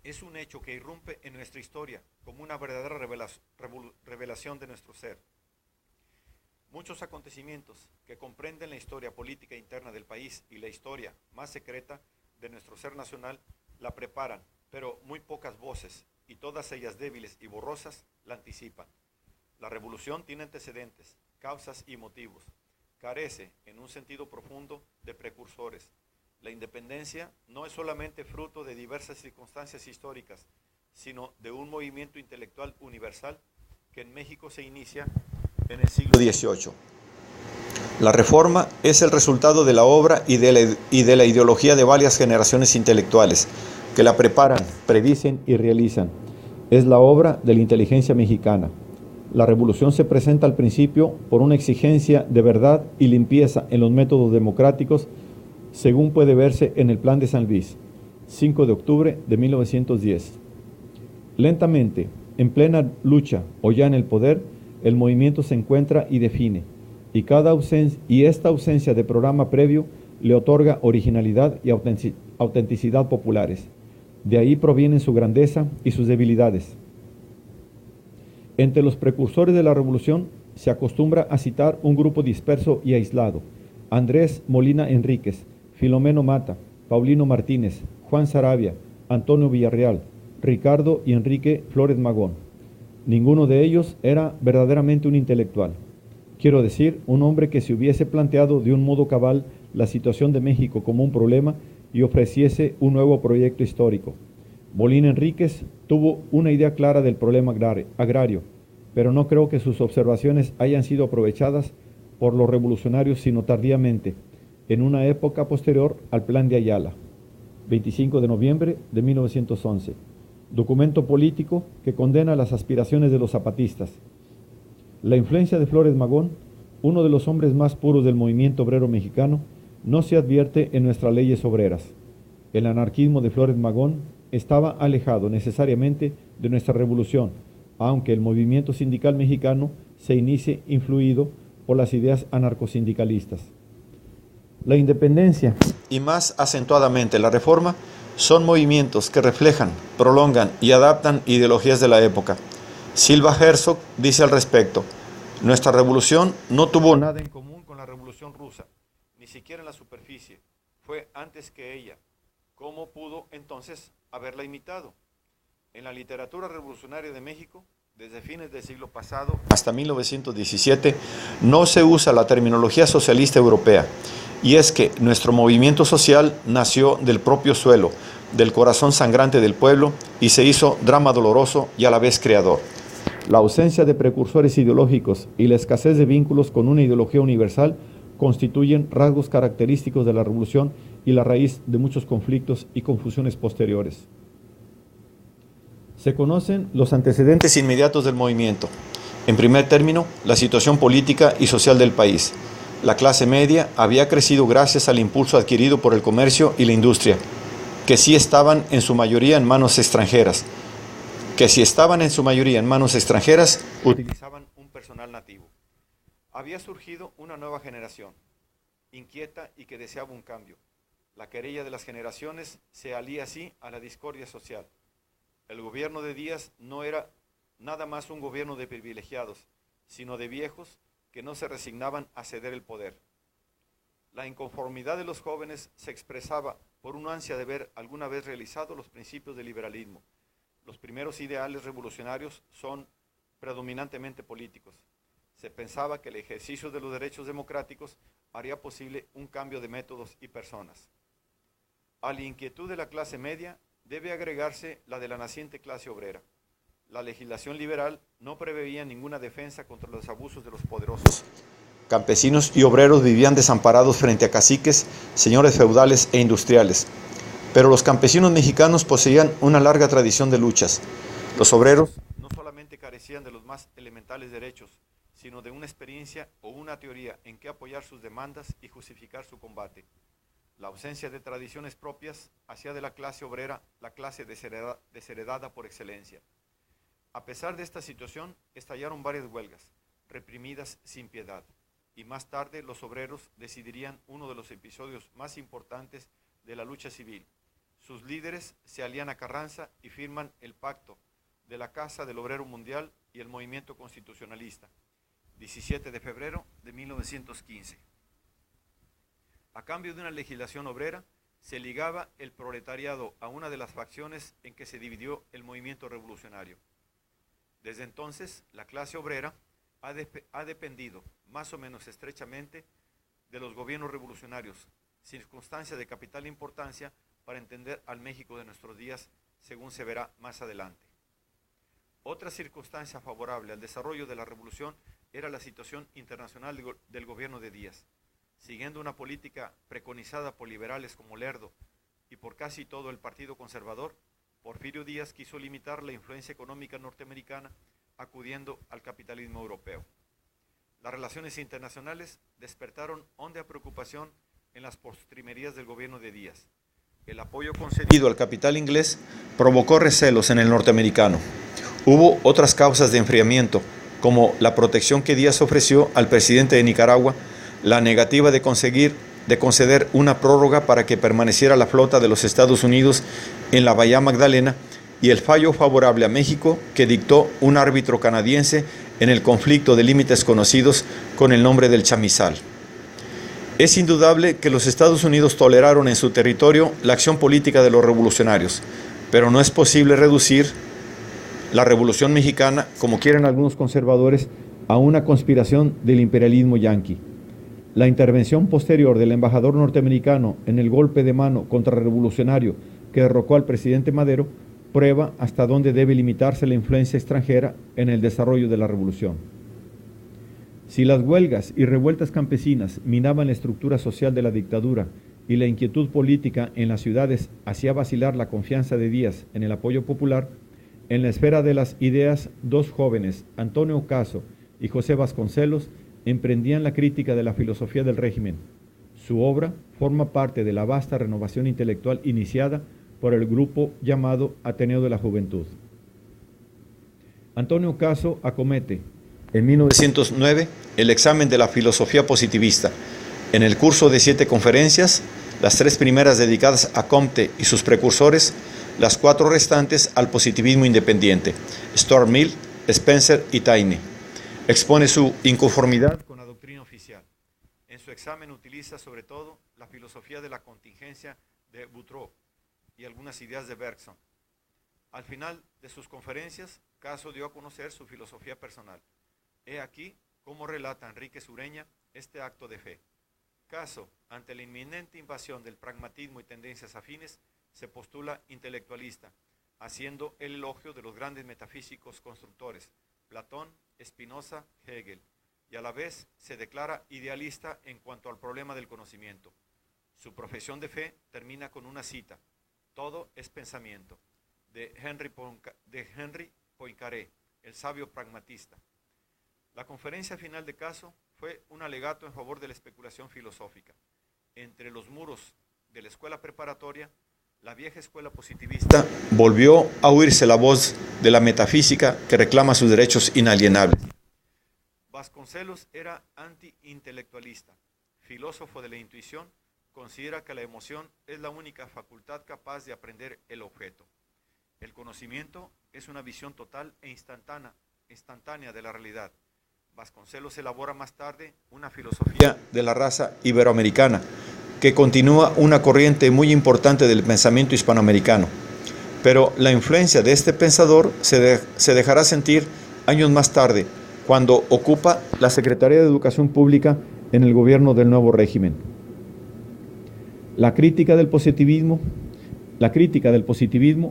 es un hecho que irrumpe en nuestra historia como una verdadera revelación de nuestro ser. Muchos acontecimientos que comprenden la historia política interna del país y la historia más secreta de nuestro ser nacional la preparan, pero muy pocas voces, y todas ellas débiles y borrosas, la anticipan. La revolución tiene antecedentes, causas y motivos. Carece, en un sentido profundo, de precursores. La independencia no es solamente fruto de diversas circunstancias históricas, sino de un movimiento intelectual universal que en México se inicia en el siglo XVIII. La reforma es el resultado de la obra y de la ideología de varias generaciones intelectuales que la preparan, predicen y realizan. Es la obra de la inteligencia mexicana. La revolución se presenta al principio por una exigencia de verdad y limpieza en los métodos democráticos, según puede verse en el Plan de San Luis, 5 de octubre de 1910. Lentamente, en plena lucha o ya en el poder, el movimiento se encuentra y define, y esta ausencia de programa previo le otorga originalidad y autenticidad populares. De ahí provienen su grandeza y sus debilidades. Entre los precursores de la revolución se acostumbra a citar un grupo disperso y aislado: Andrés Molina Enríquez, Filomeno Mata, Paulino Martínez, Juan Saravia, Antonio Villarreal, Ricardo y Enrique Flores Magón. Ninguno de ellos era verdaderamente un intelectual. Quiero decir, un hombre que se hubiese planteado de un modo cabal la situación de México como un problema y ofreciese un nuevo proyecto histórico. Molina Enríquez tuvo una idea clara del problema agrario, pero no creo que sus observaciones hayan sido aprovechadas por los revolucionarios sino tardíamente, en una época posterior al Plan de Ayala, 25 de noviembre de 1911, documento político que condena las aspiraciones de los zapatistas. La influencia de Flores Magón, uno de los hombres más puros del movimiento obrero mexicano, no se advierte en nuestras leyes obreras. El anarquismo de Flores Magón estaba alejado necesariamente de nuestra revolución, aunque el movimiento sindical mexicano se inicie influido por las ideas anarcosindicalistas. La independencia y más acentuadamente la reforma son movimientos que reflejan, prolongan y adaptan ideologías de la época. Silva Herzog dice al respecto: nuestra revolución no tuvo nada en común con la revolución rusa, ni siquiera en la superficie. Fue antes que ella. ¿Cómo pudo entonces haberla imitado? En la literatura revolucionaria de México, desde fines del siglo pasado hasta 1917, no se usa la terminología socialista europea. Y es que nuestro movimiento social nació del propio suelo, del corazón sangrante del pueblo, y se hizo drama doloroso y a la vez creador. La ausencia de precursores ideológicos y la escasez de vínculos con una ideología universal constituyen rasgos característicos de la revolución y la raíz de muchos conflictos y confusiones posteriores. Se conocen los antecedentes inmediatos del movimiento. En primer término, la situación política y social del país. La clase media había crecido gracias al impulso adquirido por el comercio y la industria, que sí estaban en su mayoría en manos extranjeras. Utilizaban un personal nativo. Había surgido una nueva generación, inquieta y que deseaba un cambio. La querella de las generaciones se alía así a la discordia social. El gobierno de Díaz no era nada más un gobierno de privilegiados, sino de viejos que no se resignaban a ceder el poder. La inconformidad de los jóvenes se expresaba por una ansia de ver alguna vez realizados los principios del liberalismo. Los primeros ideales revolucionarios son predominantemente políticos. Se pensaba que el ejercicio de los derechos democráticos haría posible un cambio de métodos y personas. A la inquietud de la clase media debe agregarse la de la naciente clase obrera. La legislación liberal no preveía ninguna defensa contra los abusos de los poderosos. Campesinos y obreros vivían desamparados frente a caciques, señores feudales e industriales. Pero los campesinos mexicanos poseían una larga tradición de luchas. Los obreros no solamente carecían de los más elementales derechos, sino de una experiencia o una teoría en que apoyar sus demandas y justificar su combate. La ausencia de tradiciones propias hacía de la clase obrera la clase desheredada por excelencia. A pesar de esta situación, estallaron varias huelgas, reprimidas sin piedad, y más tarde los obreros decidirían uno de los episodios más importantes de la lucha civil. Sus líderes se alían a Carranza y firman el pacto de la Casa del Obrero Mundial y el Movimiento Constitucionalista, 17 de febrero de 1915. A cambio de una legislación obrera, se ligaba el proletariado a una de las facciones en que se dividió el movimiento revolucionario. Desde entonces, la clase obrera ha dependido, más o menos estrechamente, de los gobiernos revolucionarios, circunstancia de capital importancia para entender al México de nuestros días, según se verá más adelante. Otra circunstancia favorable al desarrollo de la revolución era la situación internacional del gobierno de Díaz. Siguiendo una política preconizada por liberales como Lerdo y por casi todo el Partido Conservador, Porfirio Díaz quiso limitar la influencia económica norteamericana acudiendo al capitalismo europeo. Las relaciones internacionales despertaron honda preocupación en las postrimerías del gobierno de Díaz. El apoyo concedido al capital inglés provocó recelos en el norteamericano. Hubo otras causas de enfriamiento, como la protección que Díaz ofreció al presidente de Nicaragua, la negativa de conceder una prórroga para que permaneciera la flota de los Estados Unidos en la Bahía Magdalena y el fallo favorable a México que dictó un árbitro canadiense en el conflicto de límites conocidos con el nombre del Chamizal. Es indudable que los Estados Unidos toleraron en su territorio la acción política de los revolucionarios, pero no es posible reducir la Revolución Mexicana, como quieren algunos conservadores, a una conspiración del imperialismo yanqui. La intervención posterior del embajador norteamericano en el golpe de mano contrarrevolucionario que derrocó al presidente Madero prueba hasta dónde debe limitarse la influencia extranjera en el desarrollo de la revolución. Si las huelgas y revueltas campesinas minaban la estructura social de la dictadura y la inquietud política en las ciudades hacía vacilar la confianza de Díaz en el apoyo popular, en la esfera de las ideas, dos jóvenes, Antonio Caso y José Vasconcelos, emprendían la crítica de la filosofía del régimen. Su obra forma parte de la vasta renovación intelectual iniciada por el grupo llamado Ateneo de la Juventud. Antonio Caso acomete, en 1909, el examen de la filosofía positivista. En el curso de 7 conferencias, las 3 primeras dedicadas a Comte y sus precursores, las 4 restantes al positivismo independiente, Stuart Mill, Spencer y Taine. Expone su inconformidad con la doctrina oficial. En su examen utiliza sobre todo la filosofía de la contingencia de Boutros y algunas ideas de Bergson. Al final de sus conferencias, Caso dio a conocer su filosofía personal. He aquí cómo relata Enrique Sureña este acto de fe. Caso, ante la inminente invasión del pragmatismo y tendencias afines, se postula intelectualista, haciendo el elogio de los grandes metafísicos constructores, Platón, Spinoza, Hegel, y a la vez se declara idealista en cuanto al problema del conocimiento. Su profesión de fe termina con una cita: todo es pensamiento, de Henry Poincaré, el sabio pragmatista. La conferencia final de Caso fue un alegato en favor de la especulación filosófica. Entre los muros de la escuela preparatoria, la vieja escuela positivista volvió a oírse la voz de la metafísica que reclama sus derechos inalienables. Vasconcelos era anti-intelectualista, filósofo de la intuición, considera que la emoción es la única facultad capaz de aprender el objeto. El conocimiento es una visión total e instantánea de la realidad. Vasconcelos elabora más tarde una filosofía de la raza iberoamericana que continúa una corriente muy importante del pensamiento hispanoamericano. Pero la influencia de este pensador se dejará sentir años más tarde, cuando ocupa la Secretaría de Educación Pública en el gobierno del nuevo régimen. La crítica del positivismo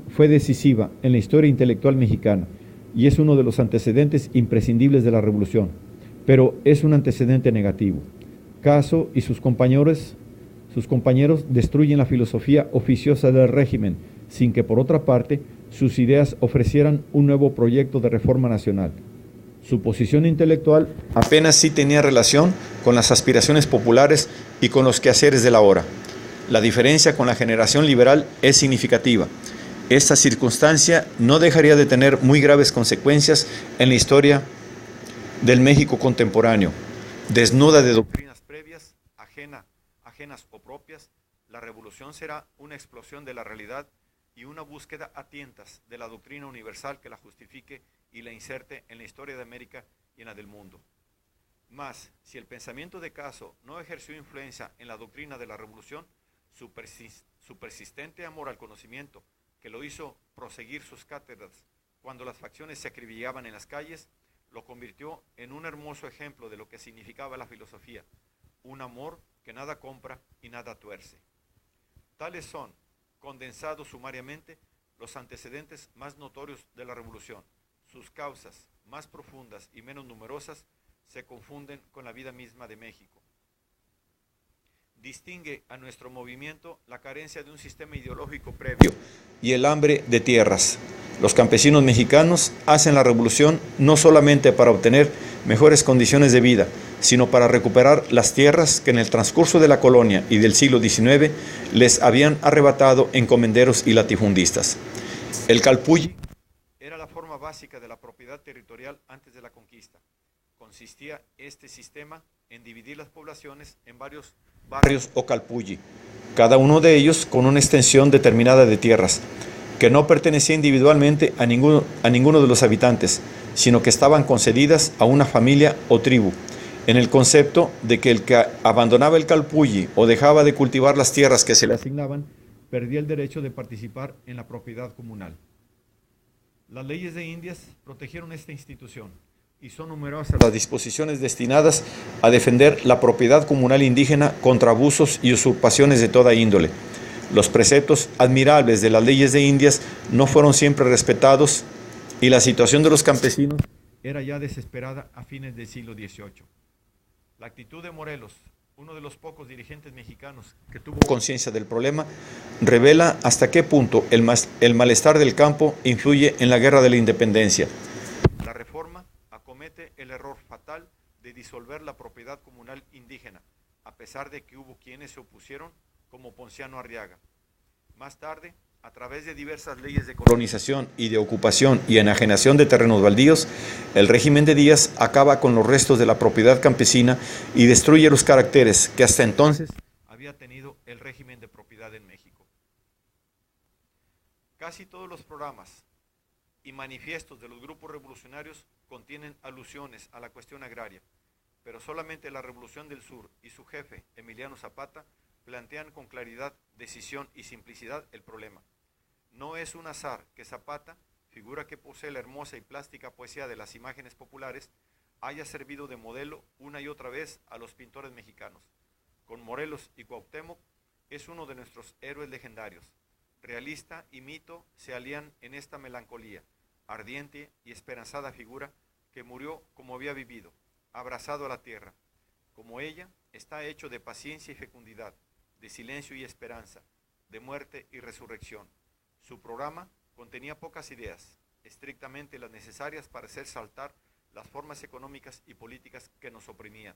fue decisiva en la historia intelectual mexicana y es uno de los antecedentes imprescindibles de la revolución, pero es un antecedente negativo. Caso y sus compañeros destruyen la filosofía oficiosa del régimen, sin que por otra parte sus ideas ofrecieran un nuevo proyecto de reforma nacional. Su posición intelectual apenas sí tenía relación con las aspiraciones populares y con los quehaceres de la hora. La diferencia con la generación liberal es significativa. Esta circunstancia no dejaría de tener muy graves consecuencias en la historia del México contemporáneo. Desnuda de doctrinas previas, ajenas o propias, la revolución será una explosión de la realidad y una búsqueda a tientas de la doctrina universal que la justifique y la inserte en la historia de América y en la del mundo. Mas, si el pensamiento de Caso no ejerció influencia en la doctrina de la revolución, su persistente amor al conocimiento, que lo hizo proseguir sus cátedras cuando las facciones se acribillaban en las calles, lo convirtió en un hermoso ejemplo de lo que significaba la filosofía, un amor que nada compra y nada tuerce. Tales son, condensados sumariamente, los antecedentes más notorios de la revolución. Sus causas, más profundas y menos numerosas, se confunden con la vida misma de México. Distingue a nuestro movimiento la carencia de un sistema ideológico previo y el hambre de tierras. Los campesinos mexicanos hacen la revolución no solamente para obtener mejores condiciones de vida, sino para recuperar las tierras que en el transcurso de la colonia y del siglo XIX les habían arrebatado encomenderos y latifundistas. El calpulli era la forma básica de la propiedad territorial antes de la conquista. Consistía este sistema en dividir las poblaciones en varios barrios o calpulli, cada uno de ellos con una extensión determinada de tierras, que no pertenecía individualmente a ninguno de los habitantes, sino que estaban concedidas a una familia o tribu, en el concepto de que el que abandonaba el calpulli o dejaba de cultivar las tierras que se le asignaban, perdía el derecho de participar en la propiedad comunal. Las leyes de Indias protegieron esta institución y son numerosas las disposiciones destinadas a defender la propiedad comunal indígena contra abusos y usurpaciones de toda índole. Los preceptos admirables de las leyes de Indias no fueron siempre respetados y la situación de los campesinos era ya desesperada a fines del siglo XVIII. La actitud de Morelos, uno de los pocos dirigentes mexicanos que tuvo conciencia del problema, revela hasta qué punto el malestar del campo influye en la guerra de la independencia. La reforma acomete el error fatal de disolver la propiedad comunal indígena, a pesar de que hubo quienes se opusieron, como Ponciano Arriaga. Más tarde, a través de diversas leyes de colonización y de ocupación y enajenación de terrenos baldíos, el régimen de Díaz acaba con los restos de la propiedad campesina y destruye los caracteres que hasta entonces había tenido el régimen de propiedad en México. Casi todos los programas y manifiestos de los grupos revolucionarios contienen alusiones a la cuestión agraria, pero solamente la Revolución del Sur y su jefe, Emiliano Zapata, plantean con claridad, decisión y simplicidad el problema. No es un azar que Zapata, figura que posee la hermosa y plástica poesía de las imágenes populares, haya servido de modelo una y otra vez a los pintores mexicanos. Con Morelos y Cuauhtémoc es uno de nuestros héroes legendarios. Realista y mito se alían en esta melancolía, ardiente y esperanzada figura que murió como había vivido, abrazado a la tierra. Como ella, está hecho de paciencia y fecundidad, de silencio y esperanza, de muerte y resurrección. Su programa contenía pocas ideas, estrictamente las necesarias para hacer saltar las formas económicas y políticas que nos oprimían.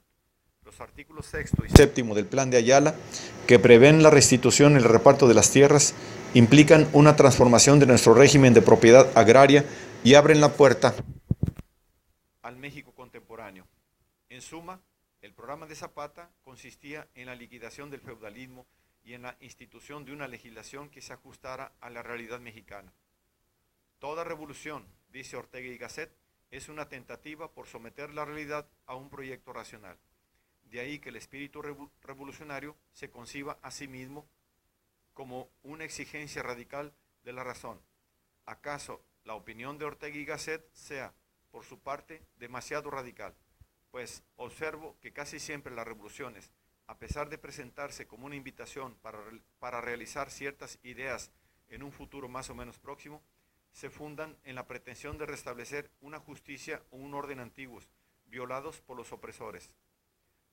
Los artículos 6 y 7 del Plan de Ayala, que prevén la restitución y el reparto de las tierras, implican una transformación de nuestro régimen de propiedad agraria y abren la puerta al México contemporáneo. En suma, el programa de Zapata consistía en la liquidación del feudalismo y en la institución de una legislación que se ajustara a la realidad mexicana. Toda revolución, dice Ortega y Gasset, es una tentativa por someter la realidad a un proyecto racional. De ahí que el espíritu revolucionario se conciba a sí mismo como una exigencia radical de la razón. ¿Acaso la opinión de Ortega y Gasset sea, por su parte, demasiado radical? Pues observo que casi siempre las revoluciones, a pesar de presentarse como una invitación para realizar ciertas ideas en un futuro más o menos próximo, se fundan en la pretensión de restablecer una justicia o un orden antiguos, violados por los opresores.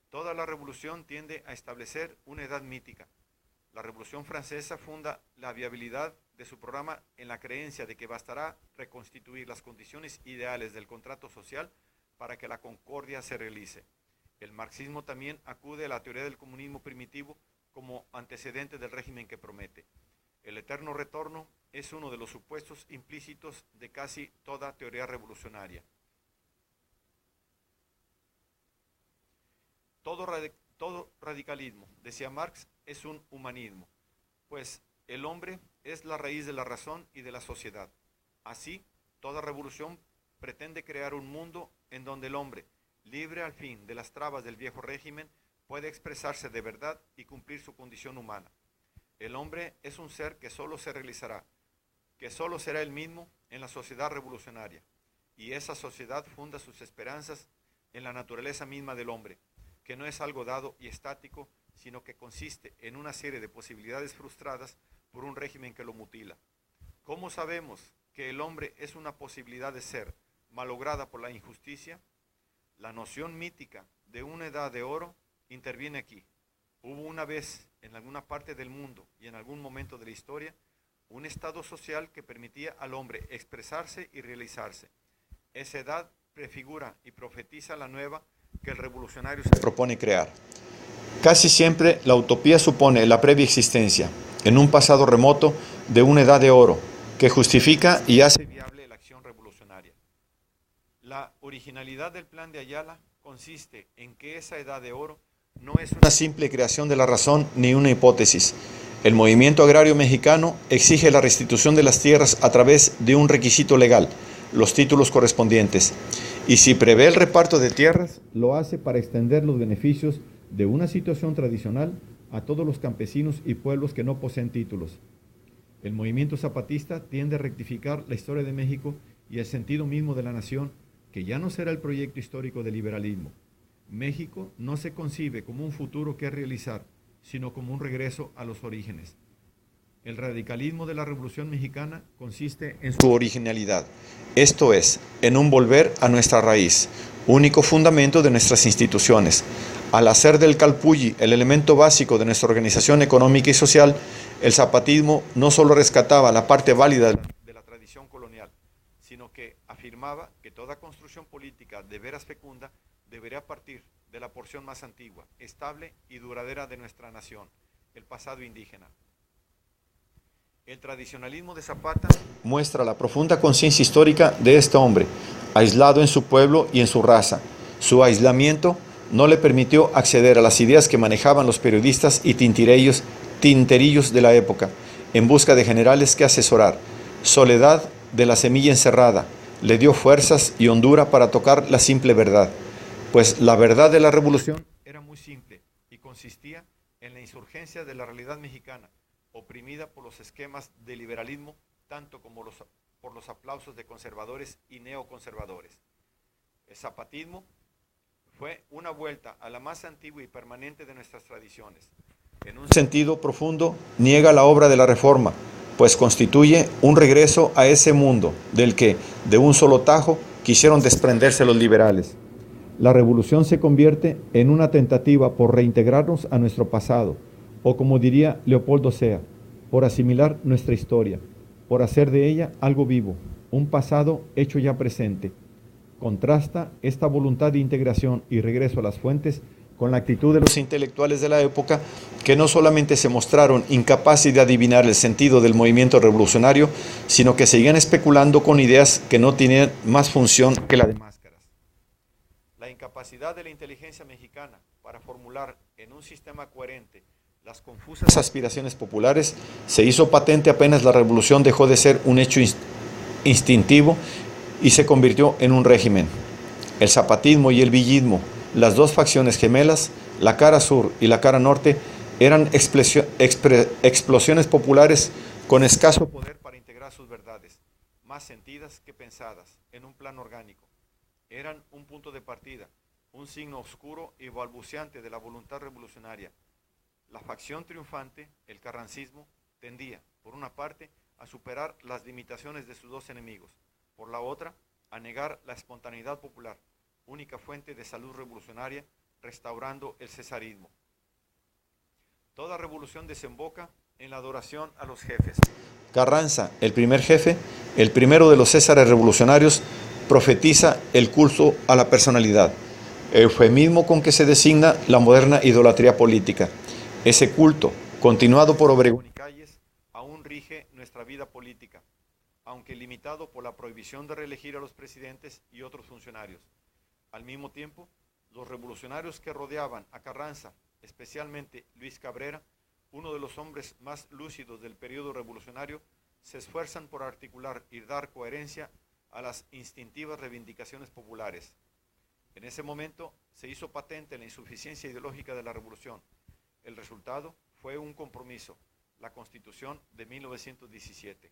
Toda la revolución tiende a establecer una edad mítica. La Revolución Francesa funda la viabilidad de su programa en la creencia de que bastará reconstituir las condiciones ideales del contrato social para que la concordia se realice. El marxismo también acude a la teoría del comunismo primitivo como antecedente del régimen que promete. El eterno retorno es uno de los supuestos implícitos de casi toda teoría revolucionaria. Todo radicalismo, decía Marx, es un humanismo, pues el hombre es la raíz de la razón y de la sociedad. Así, toda revolución pretende crear un mundo en donde el hombre, libre al fin de las trabas del viejo régimen, puede expresarse de verdad y cumplir su condición humana. El hombre es un ser que solo se realizará, que solo será el mismo en la sociedad revolucionaria, y esa sociedad funda sus esperanzas en la naturaleza misma del hombre, que no es algo dado y estático, sino que consiste en una serie de posibilidades frustradas por un régimen que lo mutila. ¿Cómo sabemos que el hombre es una posibilidad de ser malograda por la injusticia? La noción mítica de una edad de oro interviene aquí. Hubo una vez, en alguna parte del mundo y en algún momento de la historia, un estado social que permitía al hombre expresarse y realizarse. Esa edad prefigura y profetiza la nueva que el revolucionario se propone crear. Casi siempre la utopía supone la previa existencia, en un pasado remoto, de una edad de oro, que justifica y hace viable la acción revolucionaria. La originalidad del plan de Ayala consiste en que esa edad de oro no es una simple creación de la razón ni una hipótesis. El movimiento agrario mexicano exige la restitución de las tierras a través de un requisito legal, los títulos correspondientes, y si prevé el reparto de tierras, lo hace para extender los beneficios de una situación tradicional a todos los campesinos y pueblos que no poseen títulos. El movimiento zapatista tiende a rectificar la historia de México y el sentido mismo de la nación, que ya no será el proyecto histórico del liberalismo. México no se concibe como un futuro que realizar, sino como un regreso a los orígenes. El radicalismo de la Revolución Mexicana consiste en su originalidad, esto es, en un volver a nuestra raíz, único fundamento de nuestras instituciones. Al hacer del calpulli el elemento básico de nuestra organización económica y social, el zapatismo no solo rescataba la parte válida de la tradición colonial, sino que afirmaba que toda construcción política de veras fecunda debería partir de la porción más antigua, estable y duradera de nuestra nación, el pasado indígena. El tradicionalismo de Zapata muestra la profunda conciencia histórica de este hombre, aislado en su pueblo y en su raza. Su aislamiento no le permitió acceder a las ideas que manejaban los periodistas y tinterillos de la época, en busca de generales que asesorar. Soledad de la semilla encerrada le dio fuerzas y hondura para tocar la simple verdad, pues la verdad de la revolución era muy simple y consistía en la insurgencia de la realidad mexicana, oprimida por los esquemas de liberalismo, tanto como por los aplausos de conservadores y neoconservadores. El zapatismo fue una vuelta a la más antigua y permanente de nuestras tradiciones. En un sentido profundo, niega la obra de la Reforma, pues constituye un regreso a ese mundo del que, de un solo tajo, quisieron desprenderse los liberales. La revolución se convierte en una tentativa por reintegrarnos a nuestro pasado, o como diría Leopoldo Sea, por asimilar nuestra historia, por hacer de ella algo vivo, un pasado hecho ya presente. Contrasta esta voluntad de integración y regreso a las fuentes con la actitud de los intelectuales de la época, que no solamente se mostraron incapaces de adivinar el sentido del movimiento revolucionario, sino que seguían especulando con ideas que no tenían más función que la de máscaras. La incapacidad de la inteligencia mexicana para formular en un sistema coherente las confusas aspiraciones populares se hizo patente apenas la revolución dejó de ser un hecho instintivo y se convirtió en un régimen. El zapatismo y el villismo, las dos facciones gemelas, La cara sur y la cara norte eran explosiones populares con escaso poder para integrar sus verdades, más sentidas que pensadas, en un plano orgánico. Eran un punto de partida, un signo oscuro y balbuceante de la voluntad revolucionaria. La facción triunfante, el carrancismo, tendía, por una parte, a superar las limitaciones de sus dos enemigos, por la otra, a negar la espontaneidad popular, única fuente de salud revolucionaria, restaurando el cesarismo. Toda revolución desemboca en la adoración a los jefes. Carranza, el primer jefe, el primero de los césares revolucionarios, profetiza el culto a la personalidad, eufemismo con que se designa la moderna idolatría política. Ese culto, continuado por Obregón y Calles, aún rige nuestra vida política, aunque limitado por la prohibición de reelegir a los presidentes y otros funcionarios. Al mismo tiempo, los revolucionarios que rodeaban a Carranza, especialmente Luis Cabrera, uno de los hombres más lúcidos del periodo revolucionario, se esfuerzan por articular y dar coherencia a las instintivas reivindicaciones populares. En ese momento se hizo patente la insuficiencia ideológica de la revolución. El resultado fue un compromiso, la Constitución de 1917.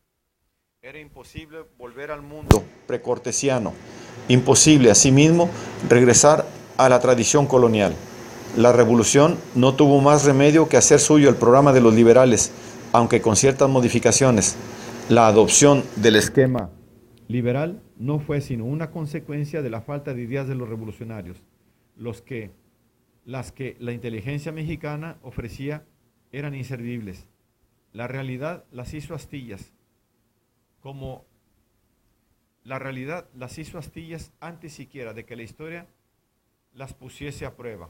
Era imposible volver al mundo precortesiano, imposible asimismo regresar a la tradición colonial. La revolución no tuvo más remedio que hacer suyo el programa de los liberales, aunque con ciertas modificaciones. La adopción del esquema liberal no fue sino una consecuencia de la falta de ideas de los revolucionarios. Las que la inteligencia mexicana ofrecía eran inservibles. La realidad las hizo astillas, antes siquiera de que la historia las pusiese a prueba.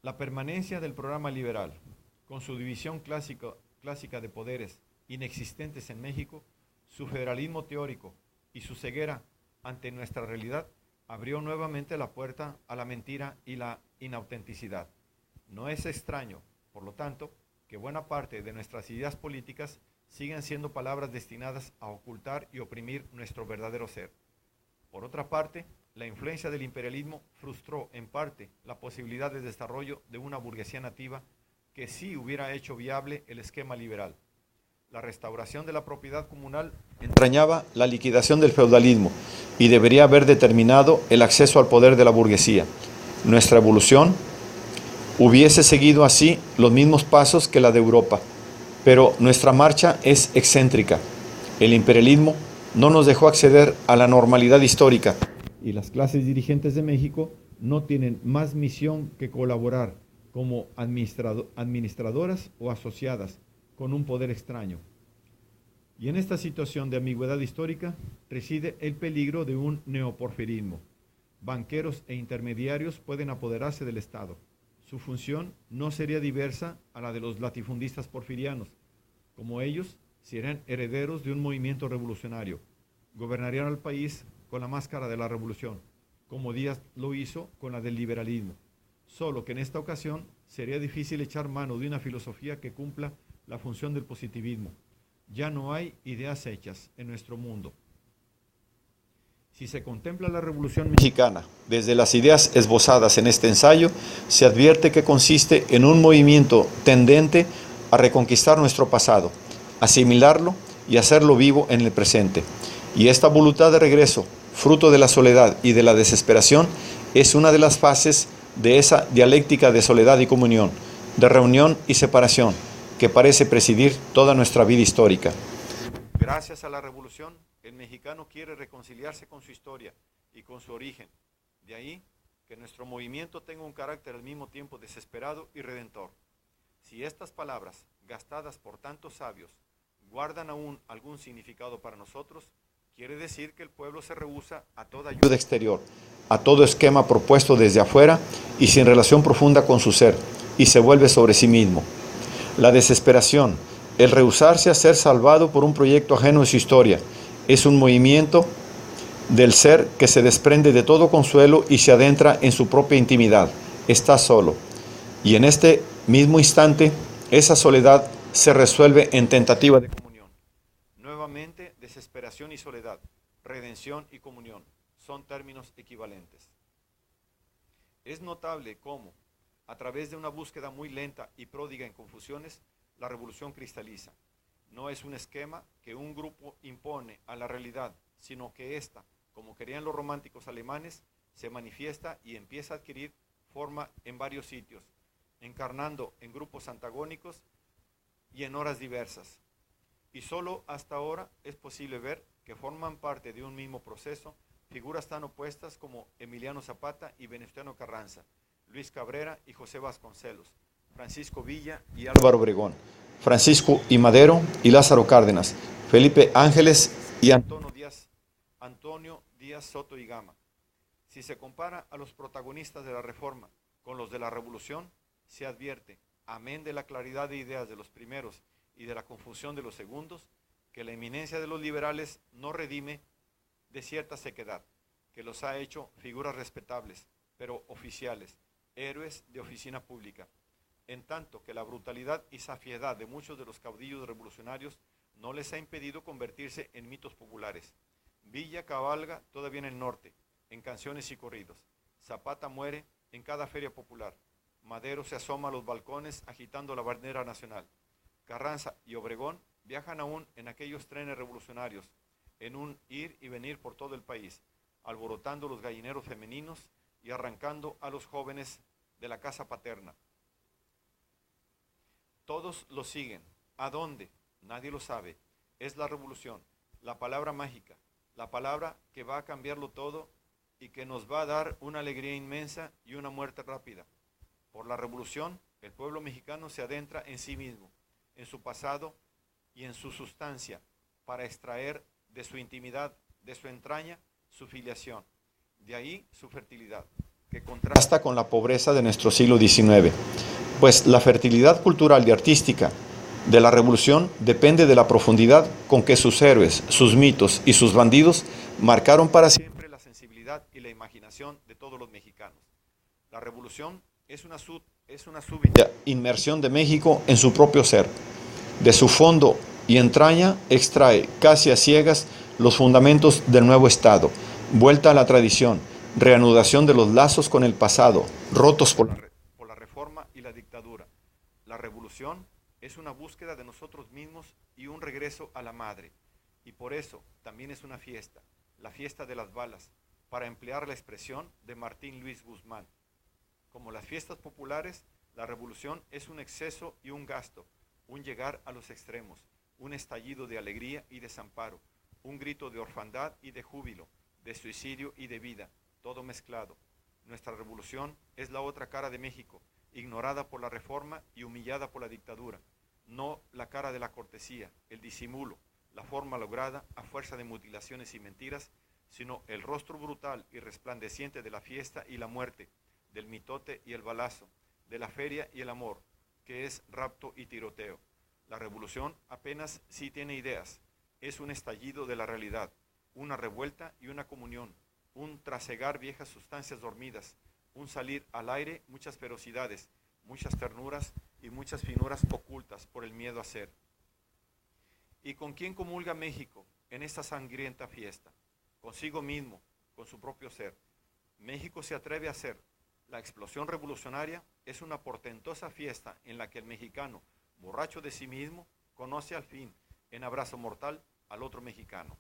La permanencia del programa liberal, con su división clásica de poderes inexistentes en México, su federalismo teórico y su ceguera ante nuestra realidad, abrió nuevamente la puerta a la mentira y la inautenticidad. No es extraño, por lo tanto, que buena parte de nuestras ideas políticas sigan siendo palabras destinadas a ocultar y oprimir nuestro verdadero ser. Por otra parte, la influencia del imperialismo frustró en parte la posibilidad de desarrollo de una burguesía nativa que sí hubiera hecho viable el esquema liberal. La restauración de la propiedad comunal entrañaba la liquidación del feudalismo y debería haber determinado el acceso al poder de la burguesía. Nuestra evolución hubiese seguido así los mismos pasos que la de Europa, pero nuestra marcha es excéntrica. El imperialismo no nos dejó acceder a la normalidad histórica y las clases dirigentes de México no tienen más misión que colaborar como administradoras o asociadas con un poder extraño. Y en esta situación de ambigüedad histórica reside el peligro de un neoporfirismo. Banqueros e intermediarios pueden apoderarse del Estado. Su función no sería diversa a la de los latifundistas porfirianos. Como ellos, serían herederos de un movimiento revolucionario. Gobernarían al país con la máscara de la revolución, como Díaz lo hizo con la del liberalismo. Solo que en esta ocasión sería difícil echar mano de una filosofía que cumpla la función del positivismo. Ya no hay ideas hechas en nuestro mundo. Si se contempla la Revolución Mexicana desde las ideas esbozadas en este ensayo, se advierte que consiste en un movimiento tendente a reconquistar nuestro pasado, asimilarlo y hacerlo vivo en el presente. Y esta voluntad de regreso, fruto de la soledad y de la desesperación, es una de las fases de esa dialéctica de soledad y comunión, de reunión y separación, que parece presidir toda nuestra vida histórica. Gracias a la revolución, el mexicano quiere reconciliarse con su historia y con su origen. De ahí que nuestro movimiento tenga un carácter al mismo tiempo desesperado y redentor. Si estas palabras, gastadas por tantos sabios, guardan aún algún significado para nosotros, quiere decir que el pueblo se rehúsa a toda ayuda exterior, a todo esquema propuesto desde afuera y sin relación profunda con su ser, y se vuelve sobre sí mismo. La desesperación, el rehusarse a ser salvado por un proyecto ajeno a su historia, es un movimiento del ser que se desprende de todo consuelo y se adentra en su propia intimidad. Está solo. Y en este mismo instante, esa soledad se resuelve en tentativa de comunión. Nuevamente, desesperación y soledad, redención y comunión, son términos equivalentes. Es notable cómo, a través de una búsqueda muy lenta y pródiga en confusiones, la revolución cristaliza. No es un esquema que un grupo impone a la realidad, sino que ésta, como querían los románticos alemanes, se manifiesta y empieza a adquirir forma en varios sitios, encarnando en grupos antagónicos y en horas diversas. Y solo hasta ahora es posible ver que forman parte de un mismo proceso figuras tan opuestas como Emiliano Zapata y Venustiano Carranza, Luis Cabrera y José Vasconcelos, Francisco Villa y Álvaro Obregón, Francisco I. Madero y Lázaro Cárdenas, Felipe Ángeles y Antonio Díaz Soto y Gama. Si se compara a los protagonistas de la Reforma con los de la Revolución, se advierte, amén de la claridad de ideas de los primeros y de la confusión de los segundos, que la eminencia de los liberales no redime de cierta sequedad, que los ha hecho figuras respetables, pero oficiales, héroes de oficina pública, en tanto que la brutalidad y safiedad de muchos de los caudillos revolucionarios no les ha impedido convertirse en mitos populares. Villa cabalga todavía en el norte, en canciones y corridos. Zapata muere en cada feria popular. Madero se asoma a los balcones agitando la bandera nacional. Carranza y Obregón viajan aún en aquellos trenes revolucionarios, en un ir y venir por todo el país, alborotando los gallineros femeninos y arrancando a los jóvenes de la casa paterna. Todos lo siguen. ¿A dónde? Nadie lo sabe. Es la revolución, la palabra mágica, la palabra que va a cambiarlo todo y que nos va a dar una alegría inmensa y una muerte rápida. Por la revolución, el pueblo mexicano se adentra en sí mismo, en su pasado y en su sustancia, para extraer de su intimidad, de su entraña, su filiación. De ahí su fertilidad, que contrasta con la pobreza de nuestro siglo XIX. Pues la fertilidad cultural y artística de la revolución depende de la profundidad con que sus héroes, sus mitos y sus bandidos marcaron para siempre la sensibilidad y la imaginación de todos los mexicanos. La revolución es una súbita inmersión de México en su propio ser. De su fondo y entraña extrae, casi a ciegas, los fundamentos del nuevo Estado, vuelta a la tradición, reanudación de los lazos con el pasado, rotos por la reforma y la dictadura. La revolución es una búsqueda de nosotros mismos y un regreso a la madre. Y por eso también es una fiesta, la fiesta de las balas, para emplear la expresión de Martín Luis Guzmán. Como las fiestas populares, la revolución es un exceso y un gasto, un llegar a los extremos, un estallido de alegría y desamparo, un grito de orfandad y de júbilo, de suicidio y de vida, todo mezclado. Nuestra revolución es la otra cara de México, ignorada por la reforma y humillada por la dictadura, no la cara de la cortesía, el disimulo, la forma lograda a fuerza de mutilaciones y mentiras, sino el rostro brutal y resplandeciente de la fiesta y la muerte, del mitote y el balazo, de la feria y el amor, que es rapto y tiroteo. La revolución apenas sí tiene ideas, es un estallido de la realidad, una revuelta y una comunión, un trasegar viejas sustancias dormidas, un salir al aire muchas ferocidades, muchas ternuras y muchas finuras ocultas por el miedo a ser. ¿Y con quién comulga México en esta sangrienta fiesta? Consigo mismo, con su propio ser. México se atreve a ser. La explosión revolucionaria es una portentosa fiesta en la que el mexicano, borracho de sí mismo, conoce al fin, en abrazo mortal, al otro mexicano.